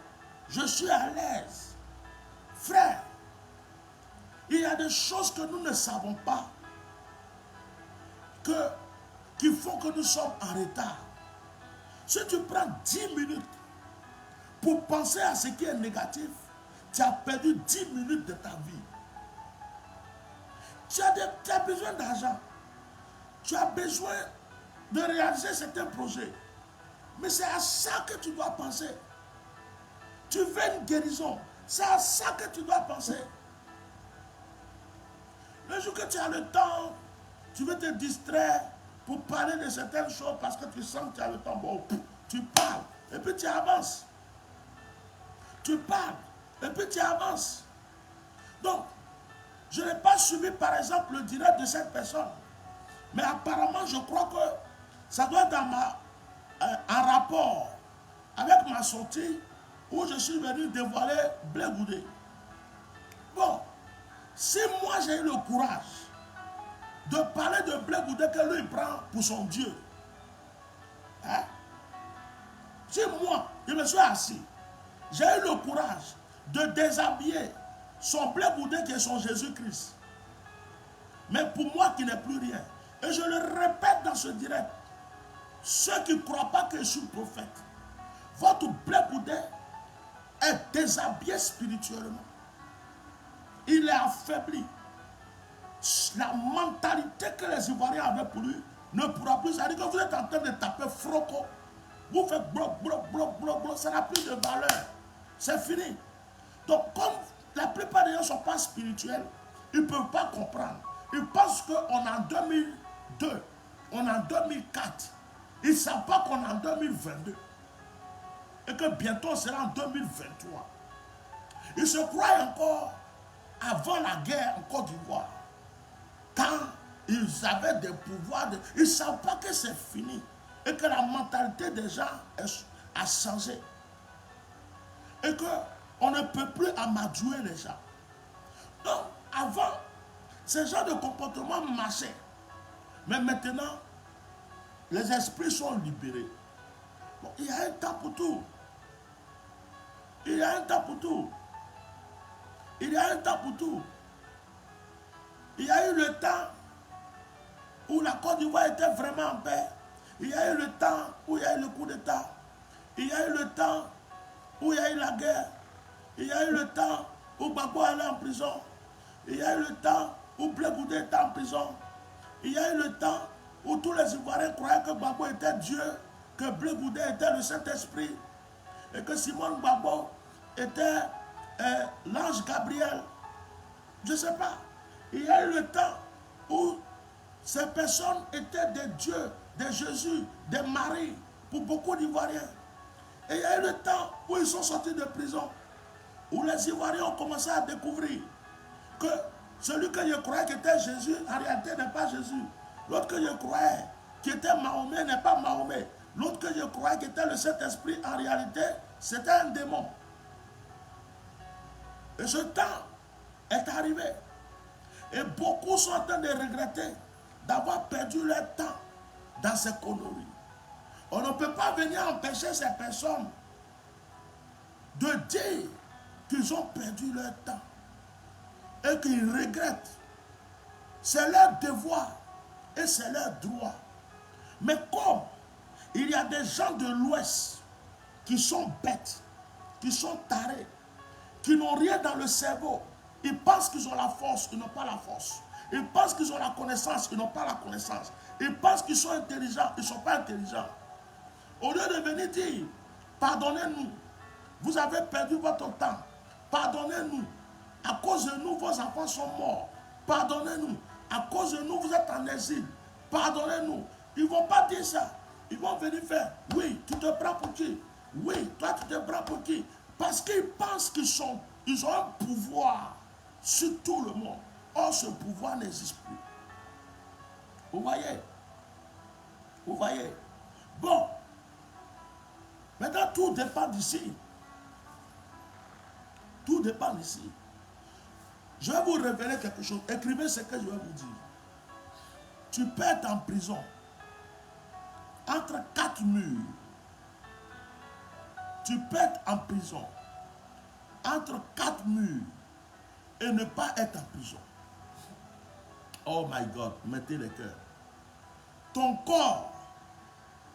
Je suis à l'aise. Frère, il y a des choses que nous ne savons pas qui font que nous sommes en retard. Si tu prends 10 minutes pour penser à ce qui est négatif, tu as perdu 10 minutes de ta vie. Tu as besoin d'argent. Tu as besoin de réaliser certains projets. Mais c'est à ça que tu dois penser. Tu veux une guérison. C'est à ça que tu dois penser. Le jour que tu as le temps, tu veux te distraire pour parler de certaines choses parce que tu sens que tu as le temps. Bon, tu parles et puis tu avances. Tu parles et puis tu avances. Donc, je n'ai pas suivi par exemple le direct de cette personne. Mais apparemment, je crois que ça doit être en rapport avec ma sortie où je suis venu dévoiler Blé Goudé. Bon, si moi j'ai eu le courage de parler de Blé Goudé que lui prend pour son Dieu, hein? Si moi, je me suis assis, j'ai eu le courage de déshabiller son Blé Goudé qui est son Jésus-Christ, mais pour moi qui n'est plus rien, et je le répète dans ce direct, ceux qui ne croient pas que je suis prophète, votre Blé Goudé est déshabillé spirituellement. Il est affaibli. La mentalité que les Ivoiriens avaient pour lui ne pourra plus. C'est-à-dire que vous êtes en train de taper froco. Vous faites bloc, bloc, bloc, bloc, bloc. Ça n'a plus de valeur. C'est fini. Donc, comme la plupart des gens ne sont pas spirituels, ils ne peuvent pas comprendre. Ils pensent qu'on est en 2002, on est en 2004. Ils ne savent pas qu'on est en 2022. Et que bientôt on sera en 2023. Ils se croient encore avant la guerre en Côte d'Ivoire. Quand ils avaient des pouvoirs, ils ne savent pas que c'est fini. Et que la mentalité des gens a changé. Et qu'on ne peut plus amadouer les gens. Donc, avant, ce genre de comportement marchait. Mais maintenant, les esprits sont libérés. Bon, il y a un temps pour tout. Il y a un temps pour tout. Il y a un temps pour tout. Il y a eu le temps où la Côte d'Ivoire était vraiment en paix. Il y a eu le temps où il y a eu le coup d'État. Il y a eu le temps où il y a eu la guerre. Il y a eu le temps où Gbagbo allait en prison. Il y a eu le temps où Blé Goudé était en prison. Il y a eu le temps où tous les Ivoiriens croyaient que Gbagbo était Dieu, que Blé Goudé était le Saint-Esprit, et que Simone Gbagbo était l'ange Gabriel. Je ne sais pas. Il y a eu le temps où ces personnes étaient des dieux, des Jésus, des Marie, pour beaucoup d'Ivoiriens. Et il y a eu le temps où ils sont sortis de prison, où les Ivoiriens ont commencé à découvrir que celui que je croyais qui était Jésus, en réalité n'est pas Jésus. L'autre que je croyais qui était Mahomet n'est pas Mahomet. L'autre que je croyais qui était le Saint-Esprit, en réalité, c'était un démon. Et ce temps est arrivé. Et beaucoup sont en train de regretter d'avoir perdu leur temps dans ces conneries. On ne peut pas venir empêcher ces personnes de dire qu'ils ont perdu leur temps et qu'ils regrettent. C'est leur devoir et c'est leur droit. Mais comme il y a des gens de l'Ouest qui sont bêtes, qui sont tarés, qui n'ont rien dans le cerveau, ils pensent qu'ils ont la force, ils n'ont pas la force. Ils pensent qu'ils ont la connaissance, ils n'ont pas la connaissance. Ils pensent qu'ils sont intelligents, ils ne sont pas intelligents. Au lieu de venir dire, pardonnez-nous, vous avez perdu votre temps, pardonnez-nous, à cause de nous, vos enfants sont morts, pardonnez-nous, à cause de nous, vous êtes en exil, pardonnez-nous. Ils ne vont pas dire ça, ils vont venir faire, oui, tu te prends pour qui? Oui, toi tu te prends pour qui? Parce qu'ils pensent qu'ils ont un pouvoir sur tout le monde. Or, ce pouvoir n'existe plus. Vous voyez? Vous voyez? Bon, maintenant tout dépend d'ici. Tout dépend d'ici. Je vais vous révéler quelque chose. Écrivez ce que je vais vous dire. Tu peux être en prison entre 4 murs. Tu peux être en prison entre 4 murs et ne pas être en prison. Oh my God, mettez le cœur. Ton corps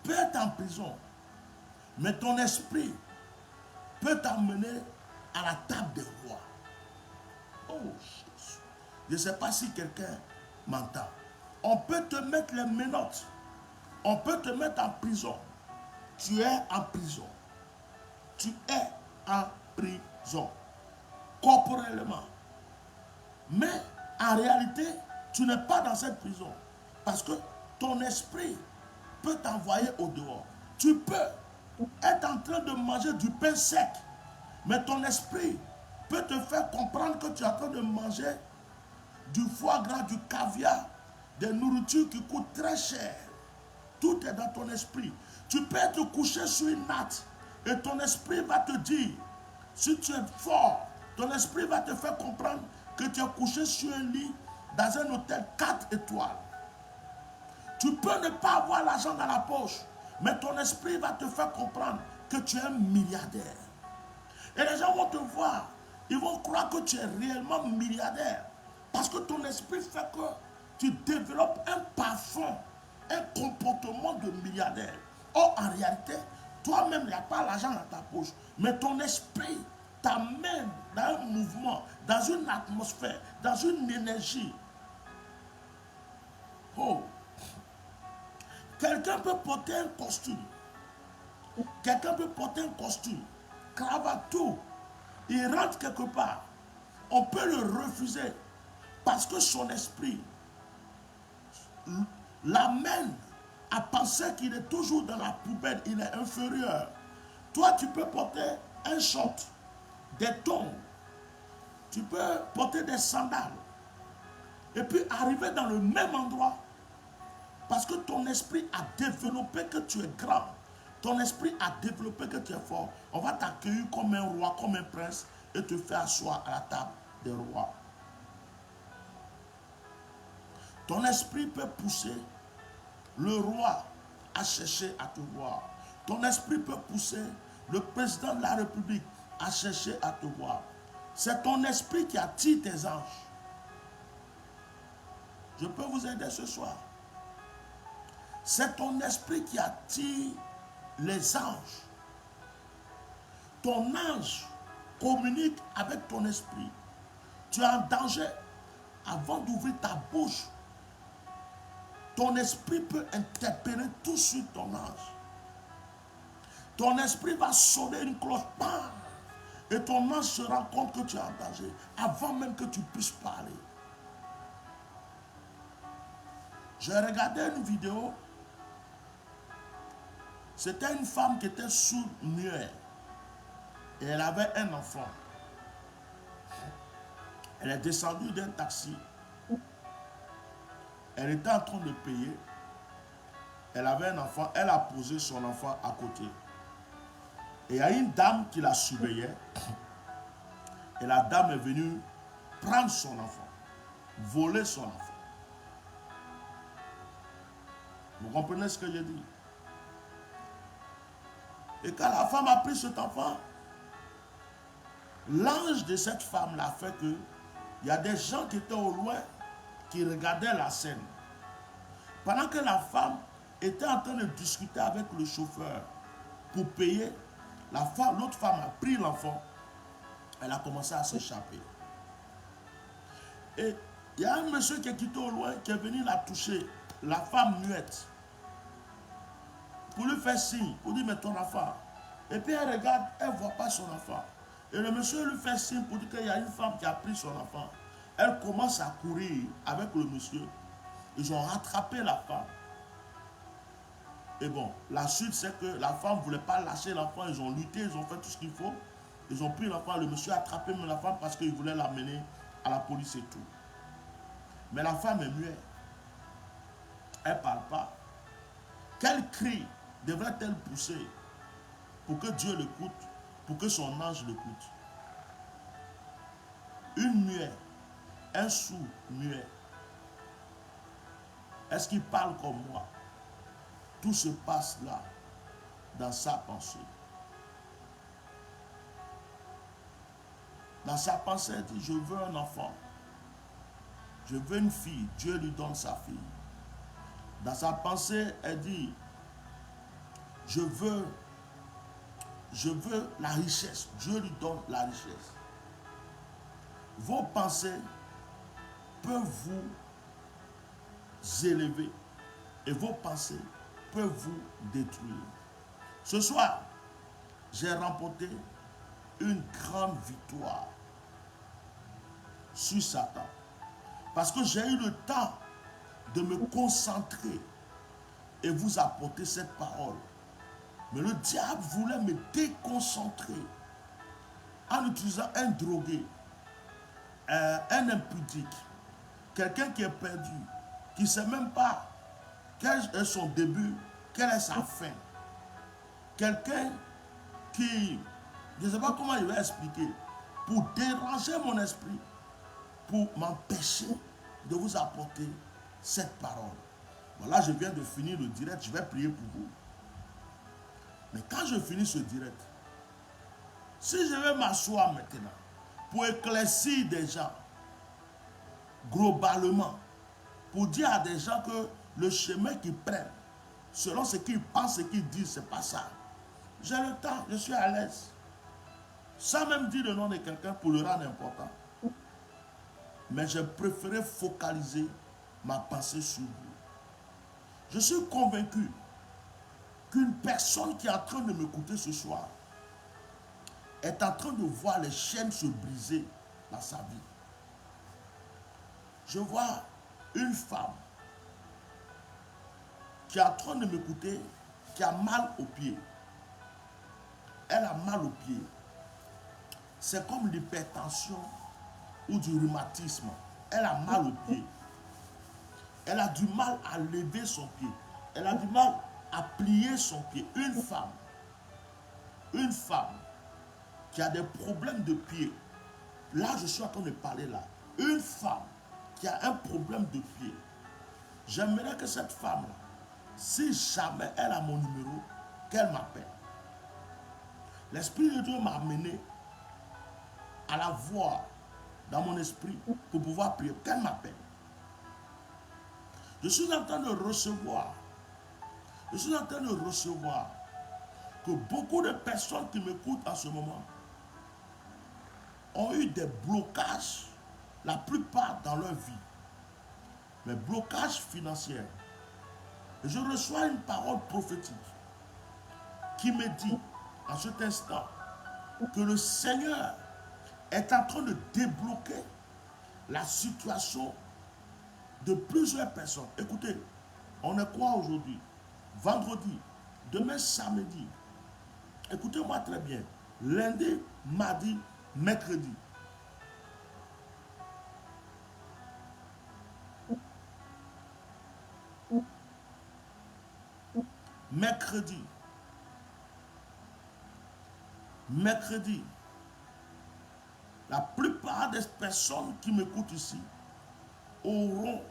peut être en prison, mais ton esprit peut t'emmener à la table des rois. Oh Jésus. Je ne sais pas si quelqu'un m'entend. On peut te mettre les menottes. On peut te mettre en prison. Tu es en prison. Tu es en prison. Corporellement. Mais en réalité, tu n'es pas dans cette prison. Parce que ton esprit peut t'envoyer au dehors. Tu peux être en train de manger du pain sec. Mais ton esprit peut te faire comprendre que tu es en train de manger du foie gras, du caviar, des nourritures qui coûtent très cher. Tout est dans ton esprit. Tu peux être couché sur une natte et ton esprit va te dire, si tu es fort, ton esprit va te faire comprendre que tu es couché sur un lit dans un hôtel 4 étoiles. Tu peux ne pas avoir l'argent dans la poche, mais ton esprit va te faire comprendre que tu es un milliardaire. Et les gens vont te voir, ils vont croire que tu es réellement milliardaire. Parce que ton esprit fait que tu développes un parfum, un comportement de milliardaire. Or, en réalité, toi-même, il n'y a pas l'argent dans ta poche. Mais ton esprit t'amène dans un mouvement, dans une atmosphère, dans une énergie. Oh! Quelqu'un peut porter un costume. Quelqu'un peut porter un costume, cravate, tout. Il rentre quelque part. On peut le refuser parce que son esprit l'amène à penser qu'il est toujours dans la poubelle, il est inférieur. Toi, tu peux porter un short, des tongs, tu peux porter des sandales et puis arriver dans le même endroit parce que ton esprit a développé que tu es grand. Ton esprit a développé que tu es fort. On va t'accueillir comme un roi, comme un prince et te faire asseoir à la table des rois. Ton esprit peut pousser le roi à chercher à te voir. Ton esprit peut pousser le président de la République à chercher à te voir. C'est ton esprit qui attire tes anges. Je peux vous aider ce soir. C'est ton esprit qui attire les anges. Ton ange communique avec ton esprit. Tu es en danger. Avant d'ouvrir ta bouche, ton esprit peut interpeller tout de suite ton ange. Ton esprit va sonner une cloche. Bam! Et ton ange se rend compte que tu es en danger avant même que tu puisses parler. J'ai regardé une vidéo. C'était une femme qui était sourde-muette. Et elle avait un enfant. Elle est descendue d'un taxi. Elle était en train de payer. Elle avait un enfant. Elle a posé son enfant à côté. Et il y a une dame qui la surveillait. Et la dame est venue prendre son enfant. Voler son enfant. Vous comprenez ce que je dis? Et quand la femme a pris cet enfant, l'ange de cette femme-là a fait que il y a des gens qui étaient au loin qui regardaient la scène. Pendant que la femme était en train de discuter avec le chauffeur pour payer, l'autre femme a pris l'enfant. Elle a commencé à s'échapper. Et il y a un monsieur qui est quitté au loin, qui est venu la toucher, la femme muette, pour lui faire signe, pour dire, mais ton enfant. Et puis elle regarde, elle ne voit pas son enfant. Et le monsieur lui fait signe pour dire qu'il y a une femme qui a pris son enfant. Elle commence à courir avec le monsieur. Ils ont rattrapé la femme. Et bon, la suite c'est que la femme ne voulait pas lâcher l'enfant. Ils ont lutté, ils ont fait tout ce qu'il faut. Ils ont pris l'enfant, le monsieur a attrapé la femme parce qu'il voulait l'amener à la police et tout. Mais la femme est muette. Elle ne parle pas. Quel cri devrait-elle pousser pour que Dieu l'écoute, pour que son ange l'écoute? Une muette, un sourd muet, est-ce qu'il parle comme moi? Tout se passe là, dans sa pensée. Dans sa pensée, elle dit, je veux un enfant. Je veux une fille. Dieu lui donne sa fille. Dans sa pensée, elle dit, je veux la richesse. Dieu lui donne la richesse. Vos pensées peuvent vous élever et vos pensées peuvent vous détruire. Ce soir, j'ai remporté une grande victoire sur Satan. Parce que j'ai eu le temps de me concentrer et vous apporter cette parole. Mais le diable voulait me déconcentrer en utilisant un drogué, un impudique, quelqu'un qui est perdu, qui ne sait même pas quel est son début, quelle est sa fin. Quelqu'un qui, je ne sais pas comment il va expliquer, pour déranger mon esprit, pour m'empêcher de vous apporter cette parole. Voilà, je viens de finir le direct, je vais prier pour vous. Mais quand je finis ce direct, si je vais m'asseoir maintenant pour éclaircir des gens, globalement, pour dire à des gens que le chemin qu'ils prennent, selon ce qu'ils pensent et qu'ils disent, ce n'est pas ça. J'ai le temps, je suis à l'aise. Sans même dire le nom de quelqu'un pour le rendre important. Mais j'ai préféré focaliser ma pensée sur vous. Je suis convaincu qu'une personne qui est en train de m'écouter ce soir est en train de voir les chaînes se briser dans sa vie. Je vois une femme qui est en train de m'écouter, qui a mal aux pieds. Elle a mal aux pieds. C'est comme l'hypertension ou du rhumatisme. Elle a mal aux pieds. Elle a du mal à lever son pied. Elle a du mal à plier son pied. Une femme qui a des problèmes de pied. Là, je suis en train de parler là. Une femme qui a un problème de pied. J'aimerais que cette femme-là, si jamais elle a mon numéro, qu'elle m'appelle. L'Esprit de Dieu m'a amené à la voir dans mon esprit pour pouvoir prier. Qu'elle m'appelle. Je suis en train de recevoir que beaucoup de personnes qui m'écoutent en ce moment ont eu des blocages, la plupart dans leur vie, mais blocages financiers. Et je reçois une parole prophétique qui me dit en cet instant que le Seigneur est en train de débloquer la situation de plusieurs personnes. Écoutez, on est quoi aujourd'hui? Vendredi, demain samedi. Écoutez-moi très bien. Lundi, mardi, mercredi. Mercredi, la plupart des personnes qui m'écoutent ici auront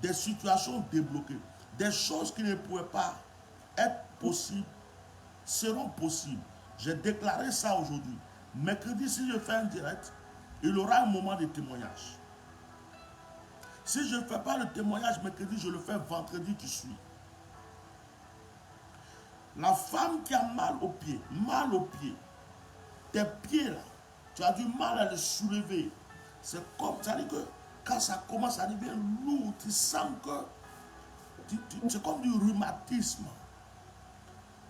des situations débloquées. Des choses qui ne pouvaient pas être possibles seront possibles. J'ai déclaré ça aujourd'hui. Mercredi, si je fais un direct, il y aura un moment de témoignage. Si je ne fais pas le témoignage mercredi, je le fais vendredi qui suit. La femme qui a mal aux pieds, tes pieds là, tu as du mal à les soulever. C'est comme, ça dit que quand ça commence à devenir lourd, tu sens que c'est comme du rhumatisme.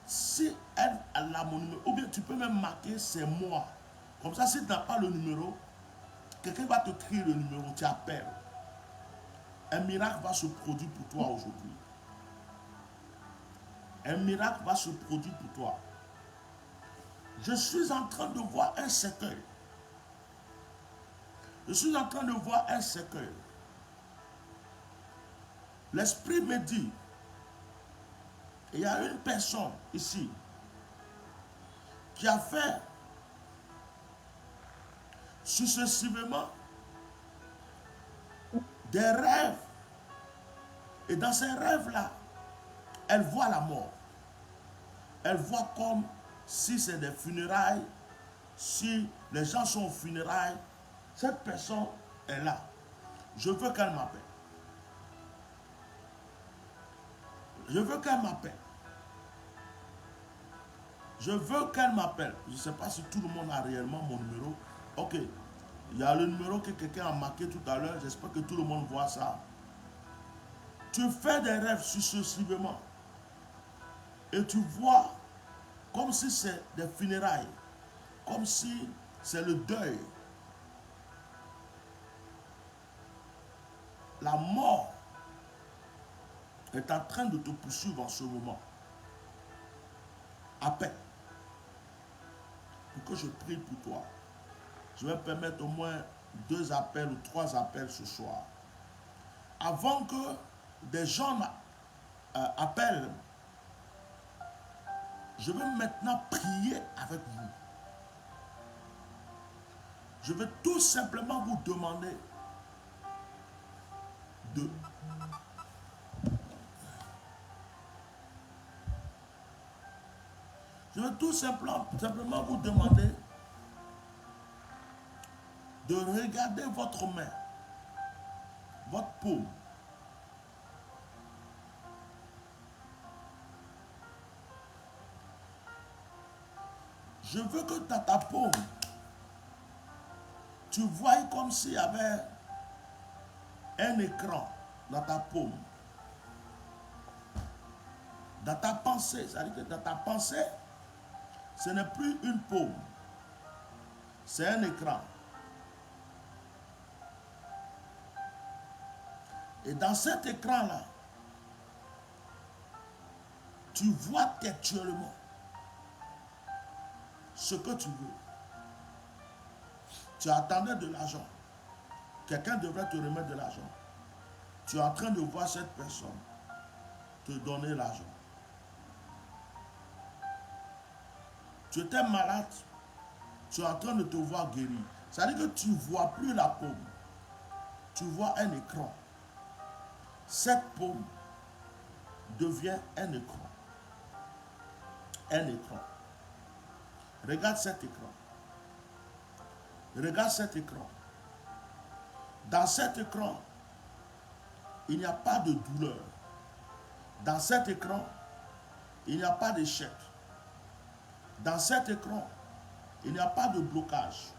Si elle a mon numéro, ou bien tu peux même marquer c'est moi. Comme ça, si tu n'as pas le numéro, quelqu'un va te crier le numéro, tu appelles. Un miracle va se produire pour toi aujourd'hui. Un miracle va se produire pour toi. Je suis en train de voir un cercueil. Je suis en train de voir un cercueil. L'Esprit me dit il y a une personne ici qui a fait successivement des rêves. Et dans ces rêves-là, elle voit la mort. Elle voit comme si c'est des funérailles, si les gens sont aux funérailles, cette personne est là. Je veux qu'elle m'appelle. Je veux qu'elle m'appelle. Je veux qu'elle m'appelle. Je ne sais pas si tout le monde a réellement mon numéro. Ok. Il y a le numéro que quelqu'un a marqué tout à l'heure. J'espère que tout le monde voit ça. Tu fais des rêves successivement. Et tu vois comme si c'est des funérailles. Comme si c'est le deuil. La mort est en train de te poursuivre en ce moment. Appelle. Pour que je prie pour toi. Je vais permettre au moins 2 appels ou 3 appels ce soir. Avant que des gens appellent, je vais maintenant prier avec vous. Je vais tout simplement vous demander de... Je vais tout simplement vous demander de regarder votre main, votre paume. Je veux que dans ta paume, tu vois comme s'il y avait un écran dans ta paume. Dans ta pensée, c'est-à-dire que dans ta pensée, ce n'est plus une paume, c'est un écran. Et dans cet écran-là, tu vois textuellement ce que tu veux. Tu attendais de l'argent. Quelqu'un devrait te remettre de l'argent. Tu es en train de voir cette personne te donner l'argent. Tu étais malade. Tu es en train de te voir guéri. C'est-à-dire que tu ne vois plus la paume. Tu vois un écran. Cette paume devient un écran. Un écran. Regarde cet écran. Regarde cet écran. Dans cet écran, il n'y a pas de douleur. Dans cet écran, il n'y a pas d'échec. Dans cet écran, il n'y a pas de blocage.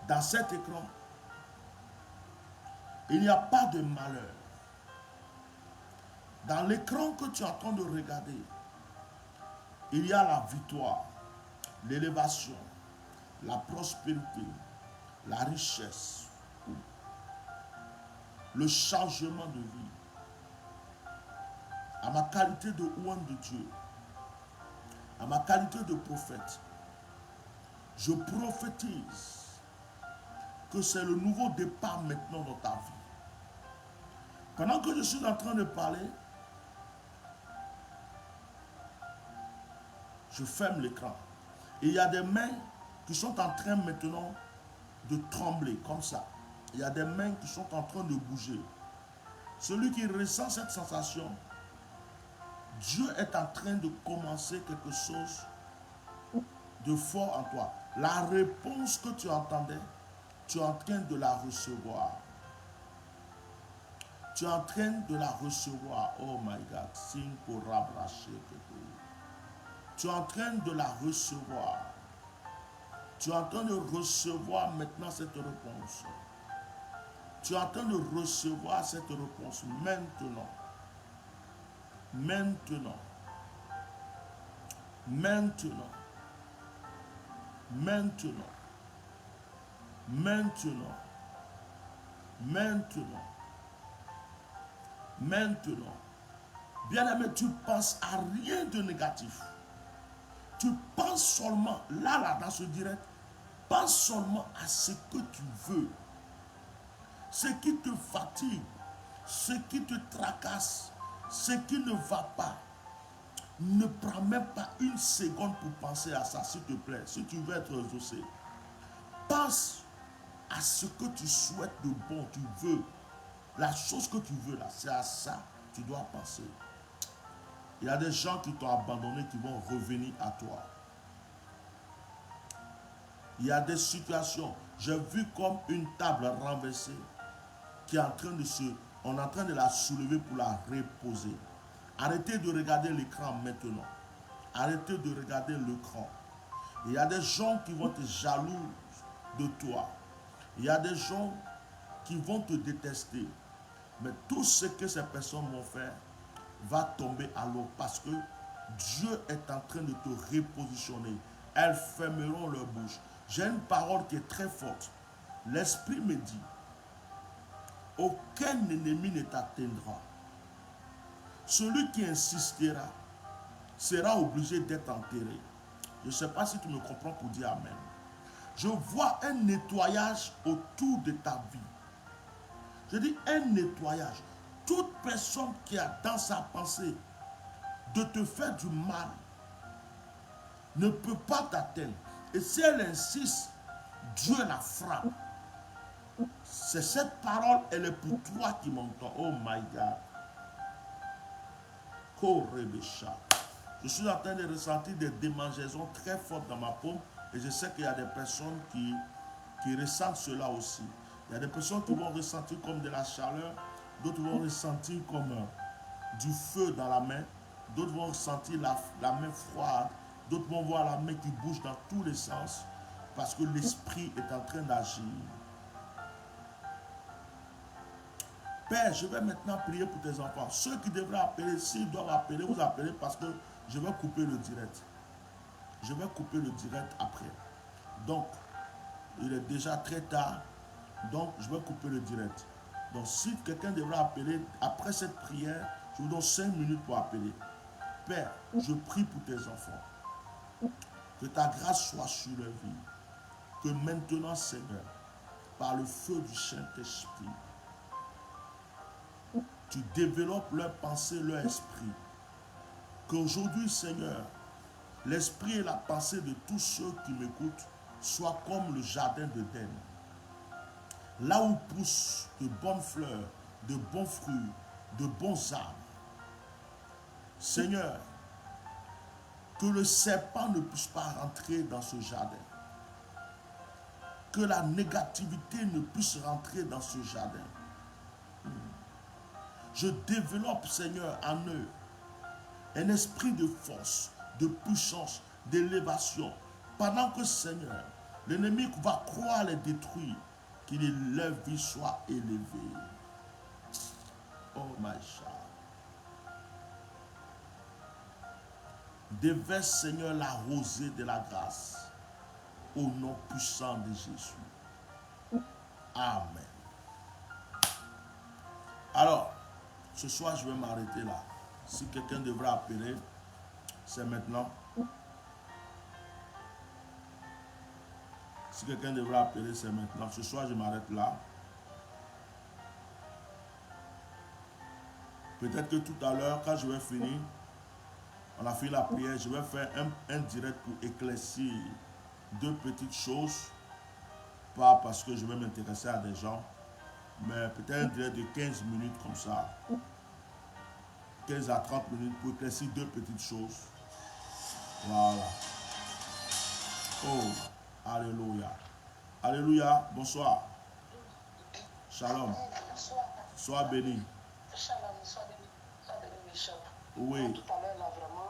Dans cet écran, il n'y a pas de malheur. Dans l'écran que tu es en train de regarder, il y a la victoire, l'élévation, la prospérité, la richesse, le changement de vie. À ma qualité de ouan de Dieu, à ma qualité de prophète, je prophétise que c'est le nouveau départ maintenant dans ta vie. Pendant que je suis en train de parler, je ferme l'écran. Et il y a des mains qui sont en train maintenant de trembler comme ça. Il y a des mains qui sont en train de bouger. Celui qui ressent cette sensation, Dieu est en train de commencer quelque chose de fort en toi. La réponse que tu entendais, tu es en train de la recevoir. Tu es en train de la recevoir. Oh my God. Tu es en train de la recevoir. Tu es en train de recevoir maintenant cette réponse. Tu es en train de recevoir cette réponse maintenant. Maintenant. Maintenant. Maintenant. Maintenant. Maintenant. Maintenant. Bien-aimé, tu ne penses à rien de négatif. Tu penses seulement, là, dans ce direct, pense seulement à ce que tu veux. Ce qui te fatigue, ce qui te tracasse, Ce qui ne va pas, ne prends même pas une seconde pour penser à ça, s'il te plaît. Si tu veux être exaucé, pense à ce que tu souhaites de bon, tu veux. La chose que tu veux là, c'est à ça que tu dois penser. Il y a des gens qui t'ont abandonné qui vont revenir à toi. Il y a des situations, j'ai vu comme une table renversée qui est en train de on est en train de la soulever pour la reposer. Arrêtez de regarder l'écran maintenant. Arrêtez de regarder l'écran. Il y a des gens qui vont être jaloux de toi. Il y a des gens qui vont te détester. Mais tout ce que ces personnes vont faire va tomber à l'eau parce que Dieu est en train de te repositionner. Elles fermeront leur bouche. J'ai une parole qui est très forte. L'Esprit me dit, aucun ennemi ne t'atteindra. Celui qui insistera sera obligé d'être enterré. Je ne sais pas si tu me comprends pour dire Amen. Je vois un nettoyage autour de ta vie. Je dis un nettoyage. Toute personne qui a dans sa pensée de te faire du mal ne peut pas t'atteindre. Et si elle insiste, Dieu la frappe. C'est cette parole, elle est pour toi qui m'entends. Oh my God. Je suis en train de ressentir des démangeaisons très fortes dans ma peau. Et je sais qu'il y a des personnes qui ressentent cela aussi. Il y a des personnes qui vont ressentir comme de la chaleur. D'autres vont ressentir comme du feu dans la main. D'autres vont ressentir la main froide. D'autres vont voir la main qui bouge dans tous les sens. Parce que l'esprit est en train d'agir. Père, je vais maintenant prier pour tes enfants. Ceux qui devraient appeler, s'ils doivent appeler, vous appelez parce que je vais couper le direct. Je vais couper le direct après. Donc, il est déjà très tard. Donc, je vais couper le direct. Donc, si quelqu'un devrait appeler, après cette prière, je vous donne 5 minutes pour appeler. Père, je prie pour tes enfants. Que ta grâce soit sur leur vie. Que maintenant, Seigneur, par le feu du Saint-Esprit, tu développes leur pensée, leur esprit. Qu'aujourd'hui, Seigneur, l'esprit et la pensée de tous ceux qui m'écoutent soient comme le jardin d'Éden. Là où poussent de bonnes fleurs, de bons fruits, de bons arbres. Seigneur, que le serpent ne puisse pas rentrer dans ce jardin. Que la négativité ne puisse rentrer dans ce jardin. Je développe, Seigneur, en eux un esprit de force, de puissance, d'élévation. Pendant que, Seigneur, l'ennemi va croire les détruire, que leur vie soit élevée. Oh my God. Déverse, Seigneur, la rosée de la grâce au nom puissant de Jésus. Amen. Alors, ce soir, je vais m'arrêter là. Si quelqu'un devrait appeler, c'est maintenant. Si quelqu'un devrait appeler, c'est maintenant. Ce soir, je m'arrête là. Peut-être que tout à l'heure, quand je vais finir, on a fini la prière, je vais faire un direct pour éclaircir deux petites choses. Pas parce que je vais m'intéresser à des gens, mais peut-être un direct de 15 minutes comme ça. 15 à 30 minutes pour éclaircir deux petites choses. Voilà. Oh, alléluia. Alléluia, bonsoir. Shalom. Sois béni. Shalom, sois béni, Bishop. Oui. Tout à l'heure, là, vraiment,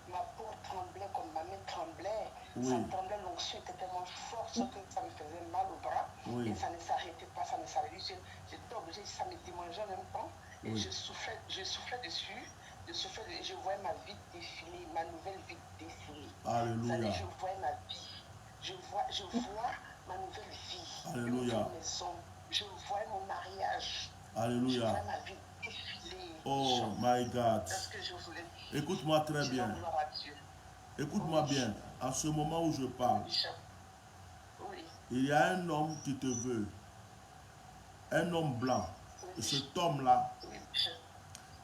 ma peau tremblait, comme ma main tremblait. Oui. Ça tremblait, l'onction était tellement forte que ça me faisait mal au bras. Oui. Et ça ne s'arrêtait pas, ça ne s'arrêtait pas. J'étais obligée, ça me démangeait en même temps. Et Oui. je soufflais dessus. Je voyais ma vie défiler, ma nouvelle vie défiler. Alléluia. Je voyais ma vie. Je vois ma nouvelle vie. Alléluia. Une maison. Je vois mon mariage. Alléluia. Je vois ma vie défiler. Oh my God. Est-ce que je voulais dire? Écoute-moi très bien. Écoute-moi bien. En ce moment où je parle, Oui. il y a un homme qui te veut. Un homme blanc. Et cet homme-là,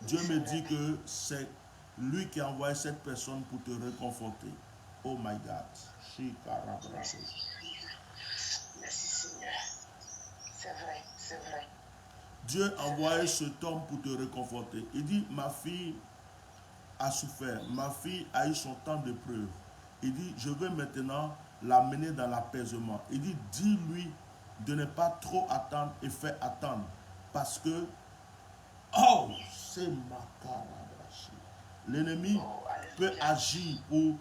Dieu me dit que c'est lui qui a envoyé cette personne pour te réconforter. Oh my God. Merci. Merci Seigneur. C'est vrai, c'est vrai. Dieu a envoyé cet homme pour te réconforter. Il dit, ma fille a souffert, ma fille a eu son temps d'épreuve. Il dit, je vais maintenant l'amener dans l'apaisement. Il dit, dis-lui de ne pas trop attendre et faire attendre. Parce que, oh, c'est ma carabrachi. L'ennemi peut agir pour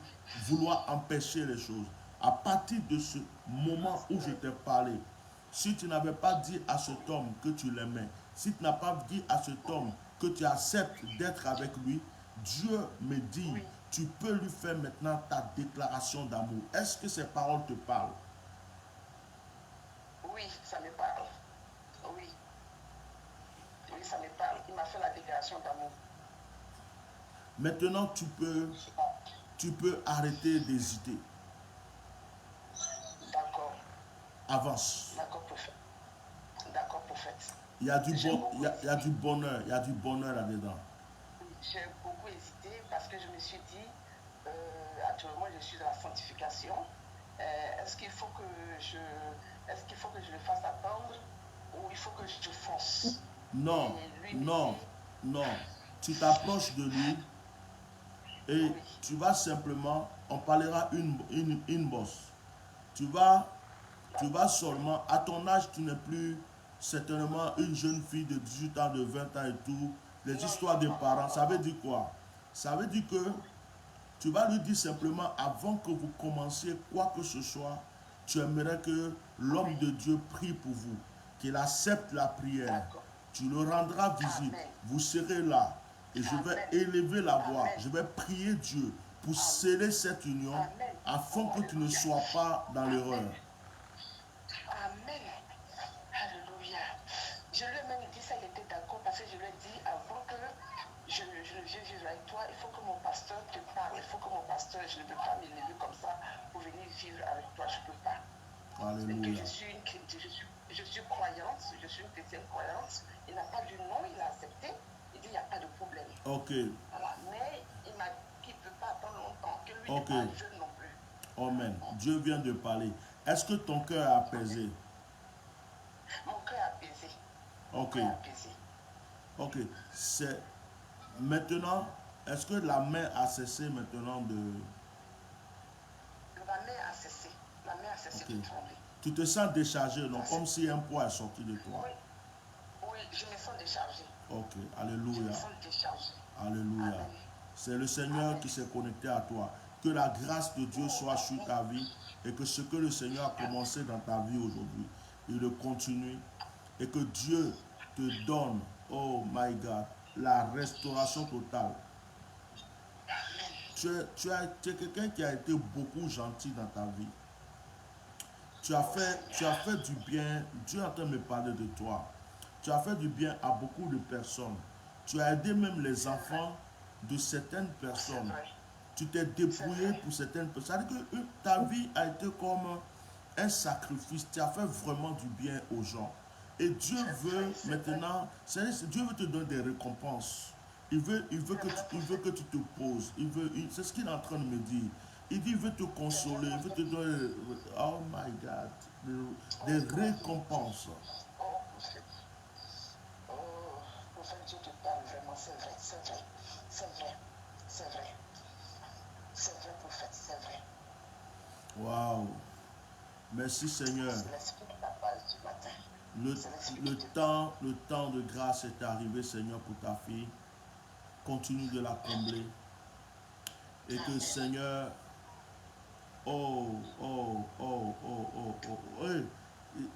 vouloir empêcher les choses. À partir de ce moment où je t'ai parlé, si tu n'avais pas dit à cet homme que tu l'aimais, si tu n'as pas dit à cet homme que tu acceptes d'être avec lui, Dieu me dit, Oui. tu peux lui faire maintenant ta déclaration d'amour. Est-ce que ces paroles te parlent? Oui, ça me parle. Oui. Oui, ça me parle. Il m'a fait la déclaration d'amour. Maintenant, tu peux arrêter d'hésiter. D'accord. Avance. D'accord, prophète. D'accord, prophète. Il y a du, J'ai bon, beaucoup il y a hésité. du bonheur, il y a du bonheur là-dedans. J'ai beaucoup hésité parce que je me suis dit, actuellement je suis dans la sanctification. Est-ce qu'il faut que je le fasse attendre ou il faut que je fonce? Non, Et lui me non, dit, non. Tu t'approches de lui et oui, tu vas simplement, on parlera une bosse. Tu vas seulement, à ton âge, tu n'es plus certainement une jeune fille de 18 ans, de 20 ans et tout. Les non, histoires des parents, ça veut dire quoi? Ça veut dire que tu vas lui dire simplement, avant que vous commenciez quoi que ce soit, tu aimerais que l'homme de Dieu prie pour vous, qu'il accepte la prière. d'accord. Tu le rendras visible. Amen. Vous serez là. Et je vais Amen. élever la voix. Amen. Je vais prier Dieu pour sceller cette union Amen. afin que tu ne Alléluia. sois pas dans l'erreur. Amen. Alléluia. Je lui ai même dit ça, il était d'accord parce que je lui ai dit avant que je ne vienne vivre avec toi, il faut que mon pasteur te parle. Il faut que mon pasteur, je ne peux pas m'élever comme ça pour venir vivre avec toi. Je ne peux pas. Et que Alléluia. je suis croyante, je suis une chrétienne croyante. Il n'a pas dit non, il a accepté. Il dit il n'y a pas de problème. Ok, Voilà. Mais il m'a dit qu'il ne peut pas attendre longtemps, que lui Ok. n'est pas jeune non plus. amen. Dieu vient de parler. Est-ce que ton cœur est apaisé? Mon cœur est apaisé. Mon Ok, cœur est apaisé. ok. C'est maintenant, est-ce que la main a cessé maintenant de... La main a cessé. La main a cessé Ok. de trembler. Tu te sens déchargé, non? Comme si un poids est sorti de toi. Oui. Oui, je me sens déchargée. Ok, Je alléluia. me sens déchargée. Alléluia. Amen. C'est le Seigneur qui s'est connecté à toi. Que la grâce de Dieu soit sur ta vie et que ce que le Seigneur a commencé dans ta vie aujourd'hui, il le continue et que Dieu te donne, oh my God, la restauration totale. Tu es quelqu'un qui a été beaucoup gentil dans ta vie. Tu as fait du bien. Dieu est en train de me parler de toi. Tu as fait du bien à beaucoup de personnes. Tu as aidé même les enfants de certaines C'est personnes. vrai. Tu t'es dépouillé pour certaines personnes. C'est-à-dire que ta vie a été comme un sacrifice. Tu as fait vraiment du bien aux gens. Et Dieu veut maintenant, Dieu veut te donner des récompenses. Il veut que tu te poses. C'est ce qu'il est en train de me dire. Il dit, il veut te consoler, il veut te donner, oh my God, des récompenses. Oh, prophète. Oh, prophète, Dieu te parle vraiment. C'est vrai, c'est vrai. C'est vrai. C'est vrai. C'est vrai, prophète, c'est vrai. Waouh. Merci Seigneur. C'est l'esprit qui t'a parlé ce matin. Le temps de grâce est arrivé, Seigneur, pour ta fille. Continue de la combler. Et que Seigneur,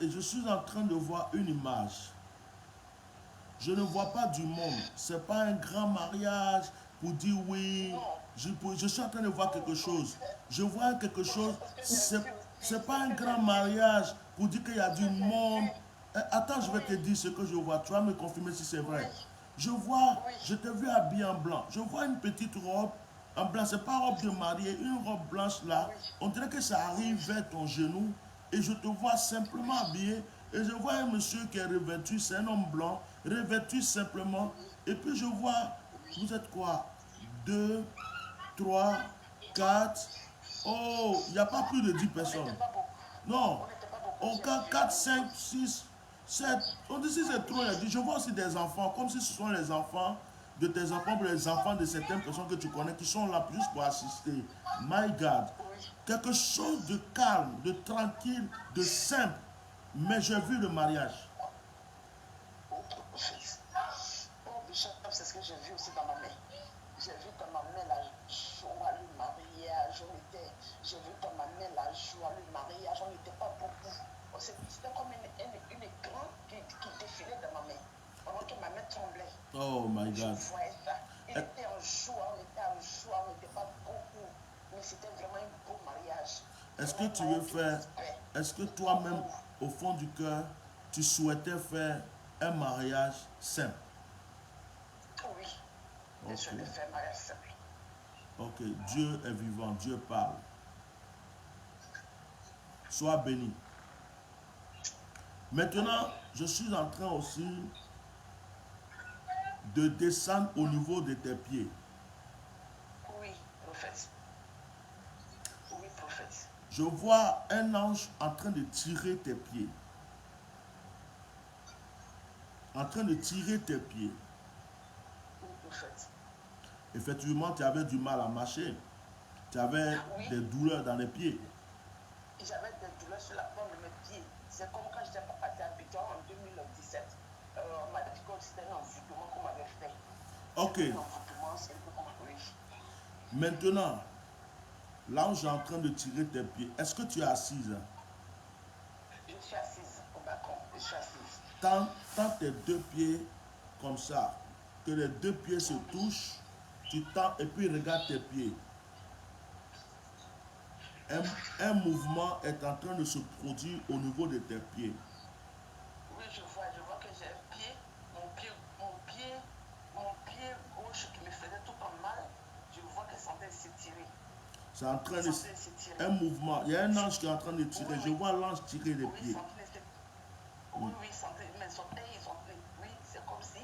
et je suis en train de voir une image. Je ne vois pas du monde. Ce n'est pas un grand mariage pour dire oui. Je suis en train de voir quelque chose. Je vois quelque chose. Ce n'est pas un grand mariage pour dire qu'il y a du monde. Attends, je vais te dire ce que je vois. Tu vas me confirmer si c'est vrai. Je t'ai vu habillé en blanc. Je vois une petite robe en blanc. Ce n'est pas robe de mariée, une robe blanche là. On dirait que ça arrive vers ton genou. Et je te vois simplement habillé Et je vois un monsieur qui est revêtu, c'est un homme blanc, revêtu simplement. Et puis je vois, vous êtes quoi? 2, 3, 4. Oh, il n'y a pas plus de 10 On n'était personnes. pas beaucoup. Non. On n'était pas beaucoup. Au cas 4, 5, 6, 7. On dit si c'est trop, il a dit. Je vois aussi des enfants, comme si ce sont les enfants de tes enfants, ou les enfants de certaines personnes que tu connais qui sont là juste pour assister. My God. Oui. Quelque chose de calme, de tranquille, de simple. Mais j'ai vu le mariage. Oh, Bishop, c'est ce que j'ai vu aussi dans ma main. J'ai vu dans ma main la joie, le mariage. J'ai vu dans ma main la joie, le mariage. On n'était pas beaucoup. C'était comme une écran qui défilait dans ma main. Pendant que ma main tremblait. Oh my Je God. voyais ça. Il était en joie, on était en joie, on n'était pas beaucoup. Mais c'était vraiment un beau mariage. Est-ce que tu veux faire, est-ce que toi-même, au fond du cœur, tu souhaitais faire un mariage simple? Oui. Ok. Et je l'ai fait un mariage simple. Ok, Dieu est vivant, Dieu parle. Sois béni. Maintenant, je suis en train aussi de descendre au niveau de tes pieds. Oui, prophète. Oui, prophète. Je vois un ange en train de tirer tes pieds. En train de tirer tes pieds. Oui, prophète. Effectivement, tu avais du mal à marcher. Tu avais Oui. des douleurs dans les pieds. J'avais des douleurs sur la pointe de mes pieds. C'est comme quand j'étais parti à Abidjan en 2017. On m'a dit que c'était un envoûtement qu'on m'avait fait. Ok. Un envoûtement, c'est un peu comme oui. Maintenant, l'ange est en train de tirer tes pieds. Est-ce que tu es assise? Je suis assise au balcon. Je suis assise. Tends tes deux pieds comme ça. Que les deux pieds se touchent. Tu tends et puis regarde tes pieds. Un mouvement est en train de se produire au niveau de tes pieds. Oui, je vois que j'ai un pied, mon pied gauche qui me faisait tout en mal. Je vois que c'est en train de s'étirer. C'est en train de un mouvement. Il y a un ange qui est en train de tirer. Oui, Je vois l'ange tirer les oui, pieds. oui, mes orteils, ils sont oui, c'est comme si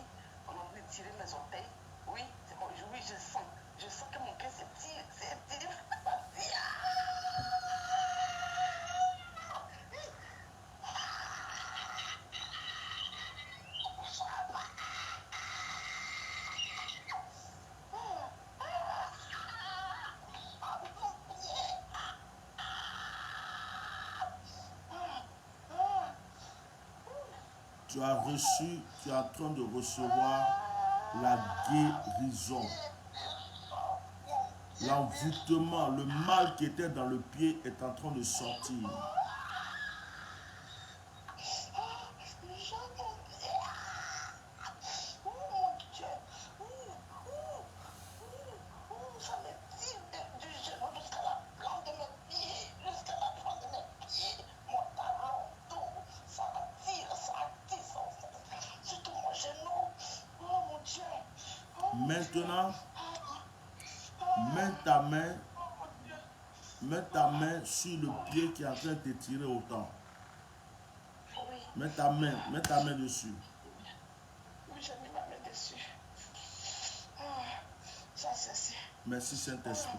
on est en train de tirer mes orteils. Oui, c'est bon, oui, je sens que mon pied s'étire, Tu as reçu, tu es en train de recevoir la guérison. L'envoûtement, le mal qui était dans le pied est en train de sortir. Maintenant, mets ta main sur le pied qui est en train de t'étirer autant. Mets ta main dessus. Oui, j'ai mis ma main dessus. Ça, c'est... Merci Saint-Esprit.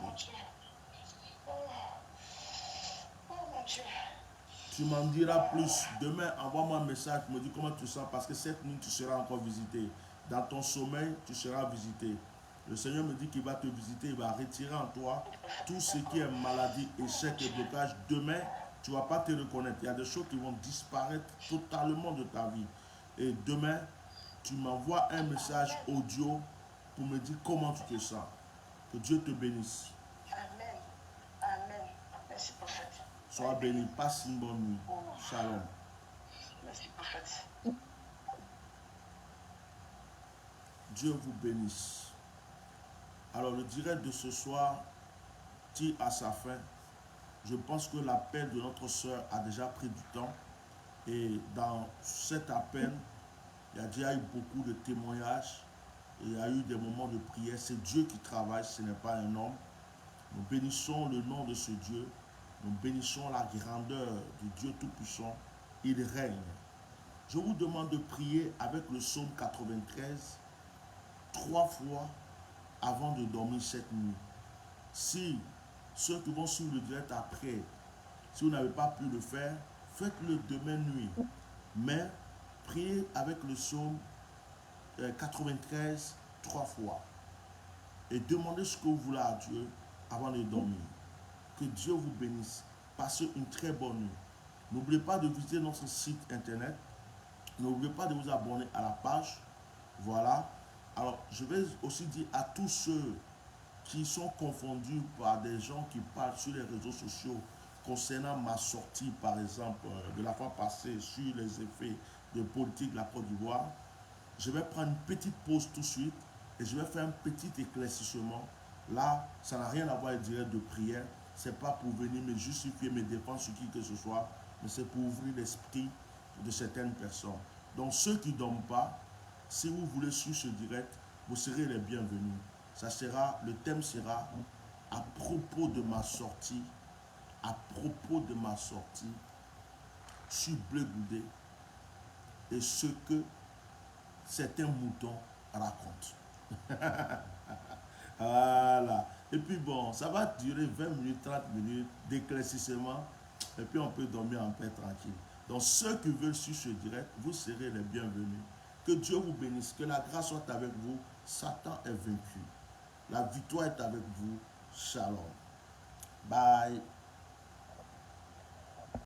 Oh mon Dieu. Tu m'en diras plus. Demain, envoie-moi un message, me dis comment tu sens, parce que cette nuit, tu seras encore visité. Dans ton sommeil, tu seras visité. Le Seigneur me dit qu'il va te visiter, il va retirer en toi tout ce qui est maladie, échec et blocage. Demain, tu ne vas pas te reconnaître. Il y a des choses qui vont disparaître totalement de ta vie. Et demain, tu m'envoies un message audio pour me dire comment tu te sens. Que Dieu te bénisse. Amen. Amen. Merci, prophète. Sois béni. Passe une bonne nuit. Shalom. Merci, prophète. Dieu vous bénisse. Alors le direct de ce soir tire à sa fin. Je pense que l'appel de notre soeur a déjà pris du temps. Et dans cet appel, il y a déjà eu beaucoup de témoignages. Et il y a eu des moments de prière. C'est Dieu qui travaille, ce n'est pas un homme. Nous bénissons le nom de ce Dieu. Nous bénissons la grandeur du Dieu Tout-Puissant. Il règne. Je vous demande de prier avec le psaume 93 3 fois avant de dormir cette nuit. Si ceux qui vont suivre le direct après, si vous n'avez pas pu le faire, faites-le demain nuit. Mais priez avec le psaume 93 3 fois. Et demandez ce que vous voulez à Dieu avant de dormir. Que Dieu vous bénisse. Passez une très bonne nuit. N'oubliez pas de visiter notre site internet. N'oubliez pas de vous abonner à la page. Voilà. Alors, je vais aussi dire à tous ceux qui sont confondus par des gens qui parlent sur les réseaux sociaux concernant ma sortie, par exemple, de la fois passée sur les effets de politique de la Côte d'Ivoire. Je vais prendre une petite pause tout de suite et je vais faire un petit éclaircissement. Là, ça n'a rien à voir avec direct de prière. Ce n'est pas pour venir me justifier, me défendre sur qui que ce soit, mais c'est pour ouvrir l'esprit de certaines personnes. Donc, ceux qui ne dorment pas, si vous voulez suivre ce direct, vous serez les bienvenus. Ça sera, le thème sera à propos de ma sortie, sur Bleu Goudé et ce que certains moutons racontent. Voilà. Et puis bon, ça va durer 20 minutes, 30 minutes d'éclaircissement. Et puis on peut dormir en paix tranquille. Donc ceux qui veulent suivre ce direct, vous serez les bienvenus. Que Dieu vous bénisse, que la grâce soit avec vous. Satan est vaincu. La victoire est avec vous. Shalom. Bye.